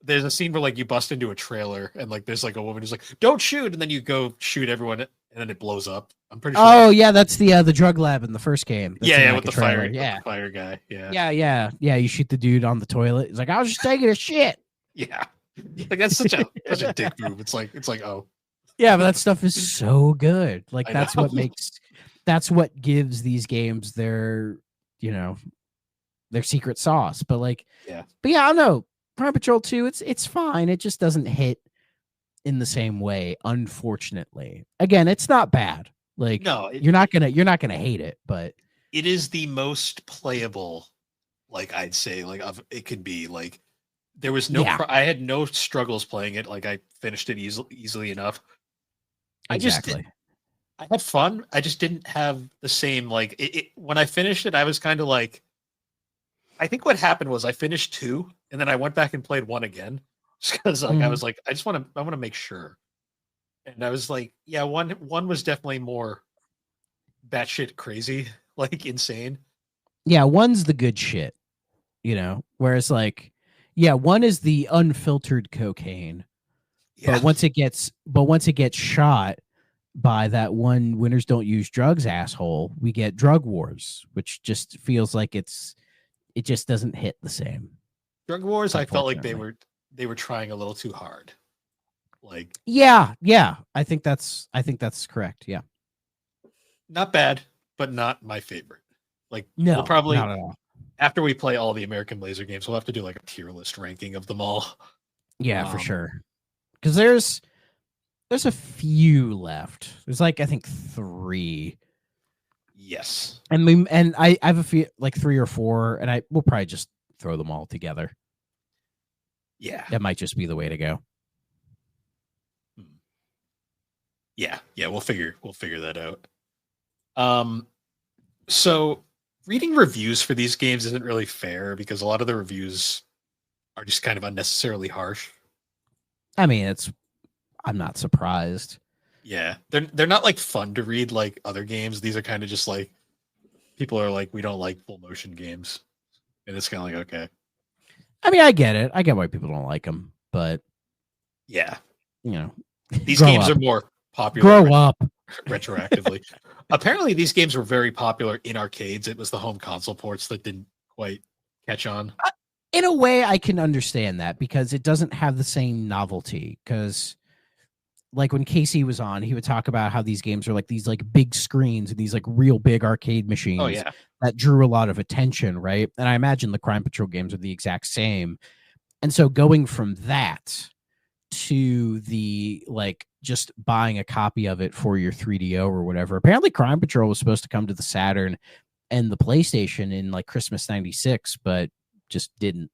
there's a scene where like you bust into a trailer and like there's like a woman who's like don't shoot, and then you go shoot everyone and then it blows up. I'm pretty sure. Oh yeah, that's the drug lab in the first game. That's in, like, with a the trailer. fire, Yeah. with the fire guy. Yeah. Yeah. You shoot the dude on the toilet. He's like, I was just taking a shit. Yeah. Like that's such a dick move. It's like oh Yeah, but that stuff is so good. Like I that's know. that's what gives these games their, their secret sauce. But like, Yeah. But yeah, I don't know. Crime Patrol 2, it's fine. It just doesn't hit in the same way, unfortunately. Again, it's not bad. Like no, you're not gonna hate it, but it is the most playable. Like I'd say, like of it could be like there was no. Yeah. I had no struggles playing it. Like I finished it easily enough. exactly. I had fun. I just didn't have the same like when I finished it. I was kind of like, I think what happened was I finished 2 and then I went back and played 1 again because like I was like I want to make sure, and I was like yeah one was definitely more batshit crazy like insane. Yeah, 1's the good shit, whereas like, yeah, 1 is the unfiltered cocaine. Yeah. But once it gets shot by that one winners don't use drugs asshole, we get drug wars, which just feels like it just doesn't hit the same. Drug Wars, I felt like they Unfortunately. were trying a little too hard. Like Yeah. I think that's correct. Yeah. not bad, but not my favorite. Like No, we'll probably not at all. after we play all the American Laser games, we'll have to do like a tier list ranking of them all. Yeah, for sure. Because there's a few left. There's like I think 3. Yes. And I have a few like 3 or 4, and we'll probably just throw them all together. Yeah. That might just be the way to go. Yeah. We'll figure that out. So reading reviews for these games isn't really fair because a lot of the reviews are just kind of unnecessarily harsh. I mean, I'm not surprised. Yeah, they're not like fun to read like other games. These are kind of just like people are like we don't like full motion games, and it's kind of like okay. I mean, I get it. I get why people don't like them, but Yeah, these grow games up. are more popular Grow up. retroactively. Apparently, these games were very popular in arcades. It was the home console ports that didn't quite catch on. In a way, I can understand that because it doesn't have the same novelty. Because, like when Casey was on, he would talk about how these games are like these like big screens and these like real big arcade machines. Oh yeah, that drew a lot of attention, right? And I imagine the Crime Patrol games are the exact same. And so going from that to the like just buying a copy of it for your 3DO or whatever. Apparently Crime Patrol was supposed to come to the Saturn and the PlayStation in like Christmas 96, but just didn't.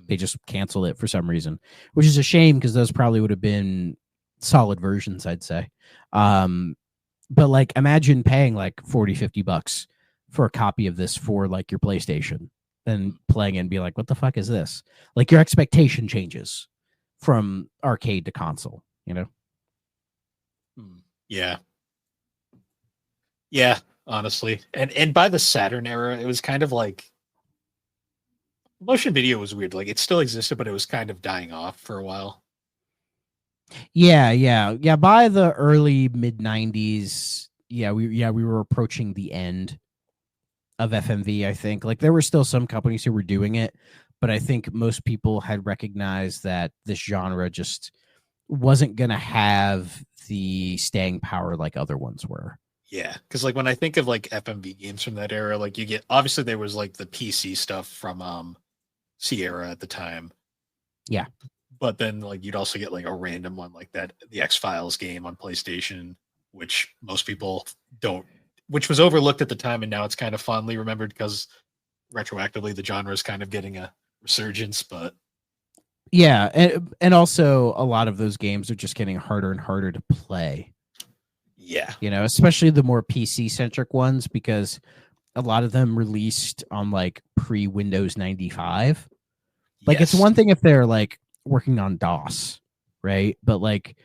They just canceled it for some reason, which is a shame because those probably would have been solid versions, I'd say. But like imagine paying like $40-$50 for a copy of this for like your PlayStation and playing it and be like, what the fuck is this? Like your expectation changes from arcade to console, Yeah. Yeah, honestly. And by the Saturn era, it was kind of like motion video was weird. Like it still existed, but it was kind of dying off for a while. Yeah. By the early mid 90s, we were approaching the end of FMV, I think. Like there were still some companies who were doing it, but I think most people had recognized that this genre just wasn't gonna have the staying power like other ones were. Yeah, because like when I think of like FMV games from that era, like you get obviously there was like the PC stuff from Sierra at the time. Yeah. But then like you'd also get like a random one like that, the X-Files game on PlayStation, which most people don't, which was overlooked at the time, and now it's kind of fondly remembered because retroactively the genre is kind of getting a resurgence. But Yeah, and also a lot of those games are just getting harder and harder to play. yeah, Especially the more PC centric ones, because a lot of them released on like pre Windows 95. Like it's yes. one thing if they're like working on DOS, right? But like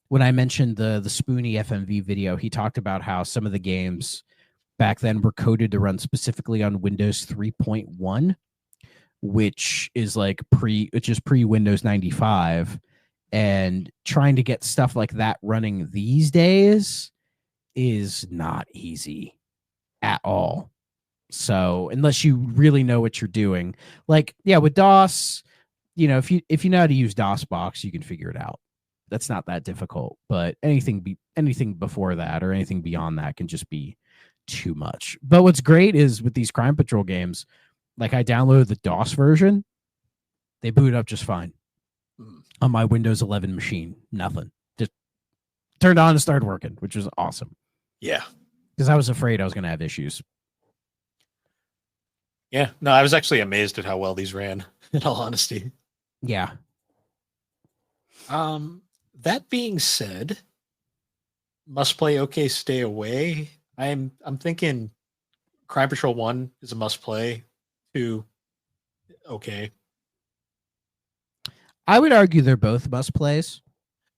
when I mentioned the Spoony FMV video, he talked about how some of the games back then were coded to run specifically on Windows 3.1, which is pre Windows 95, and trying to get stuff like that running these days is not easy at all. So unless you really know what you're doing, like with DOS, if you know how to use DOSBox, you can figure it out. That's not that difficult. But anything before that or anything beyond that can just be too much. But what's great is with these Crime Patrol games, like I downloaded the DOS version, they boot up just fine on my Windows 11 machine. Nothing, just turned on and started working, which was awesome. Yeah, because I was afraid I was going to have issues. Yeah, no, I was actually amazed at how well these ran, in all honesty. Yeah. That being said, must play, okay, stay away. I'm thinking Crime Patrol 1 is a must play. 2, okay. I would argue they're both must plays.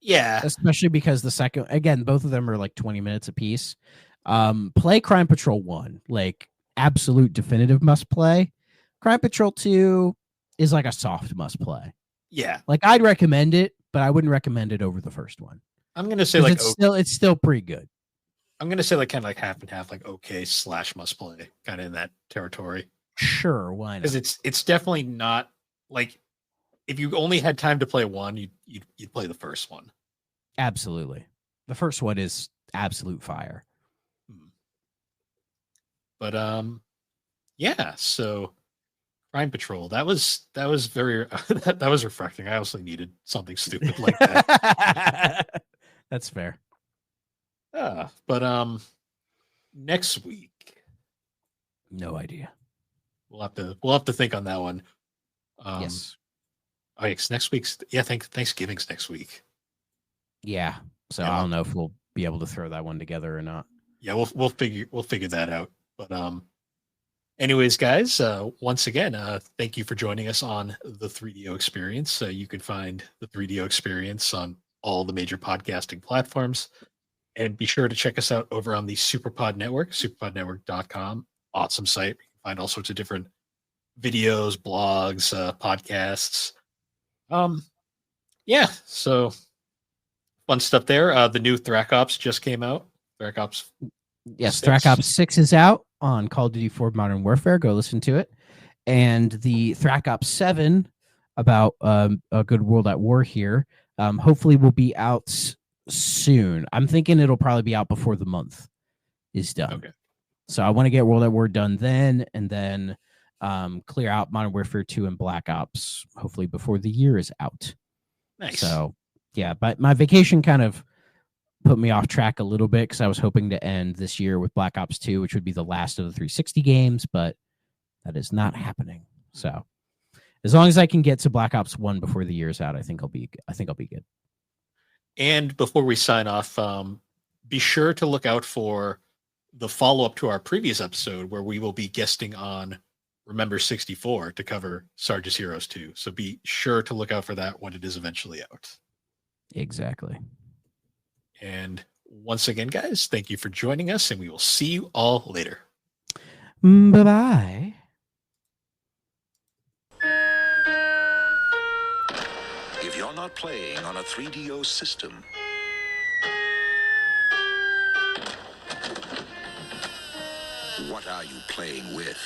Yeah. Especially because the second, again, both of them are like 20 minutes apiece. Play Crime Patrol 1, like absolute definitive must play. Crime Patrol 2 is like a soft must play. Yeah. Like I'd recommend it, but I wouldn't recommend it over the first one. I'm going to say like it's still pretty good. I'm going to say like kind of like half and half, like okay / must play, kind of in that territory. Sure, why not? Because it's definitely not like if you only had time to play one, you'd play the first one. Absolutely. The first one is absolute fire. But yeah, so Crime Patrol, that was very that was refreshing. I also needed something stupid like that. That's fair. But next week, no idea. We'll have to think on that one. Yes. Oh, it's next week's Thanksgiving's next week. Yeah. So I don't know if we'll be able to throw that one together or not. Yeah, we'll figure that out. But anyways, guys, once again, thank you for joining us on the 3DO Experience. You can find the 3DO Experience on all the major podcasting platforms. And be sure to check us out over on the Superpod Network, superpodnetwork.com. Awesome site. You can find all sorts of different videos, blogs, podcasts. Yeah, so fun stuff there. The new Thrak Ops just came out. Thrak Ops. Yes, Thrak Ops 6 is out on Call of Duty 4 Modern Warfare. Go listen to it. And the Thrak Ops 7 about a good world at war here hopefully will be out soon. I'm thinking it'll probably be out before the month is done. Okay. So I want to get World at War done then, and then clear out Modern Warfare 2 and Black Ops hopefully before the year is out. Nice. So yeah, but my vacation kind of put me off track a little bit because I was hoping to end this year with Black Ops 2, which would be the last of the 360 games, but that is not happening. So as long as I can get to Black Ops 1 before the year's out, I think I'll be good. And before we sign off, be sure to look out for the follow-up to our previous episode where we will be guesting on Remember 64 to cover Sarge's Heroes 2. So be sure to look out for that when it is eventually out. Exactly. And once again, guys, thank you for joining us, and we will see you all later. Bye-bye. If you're not playing on a 3DO system, what are you playing with?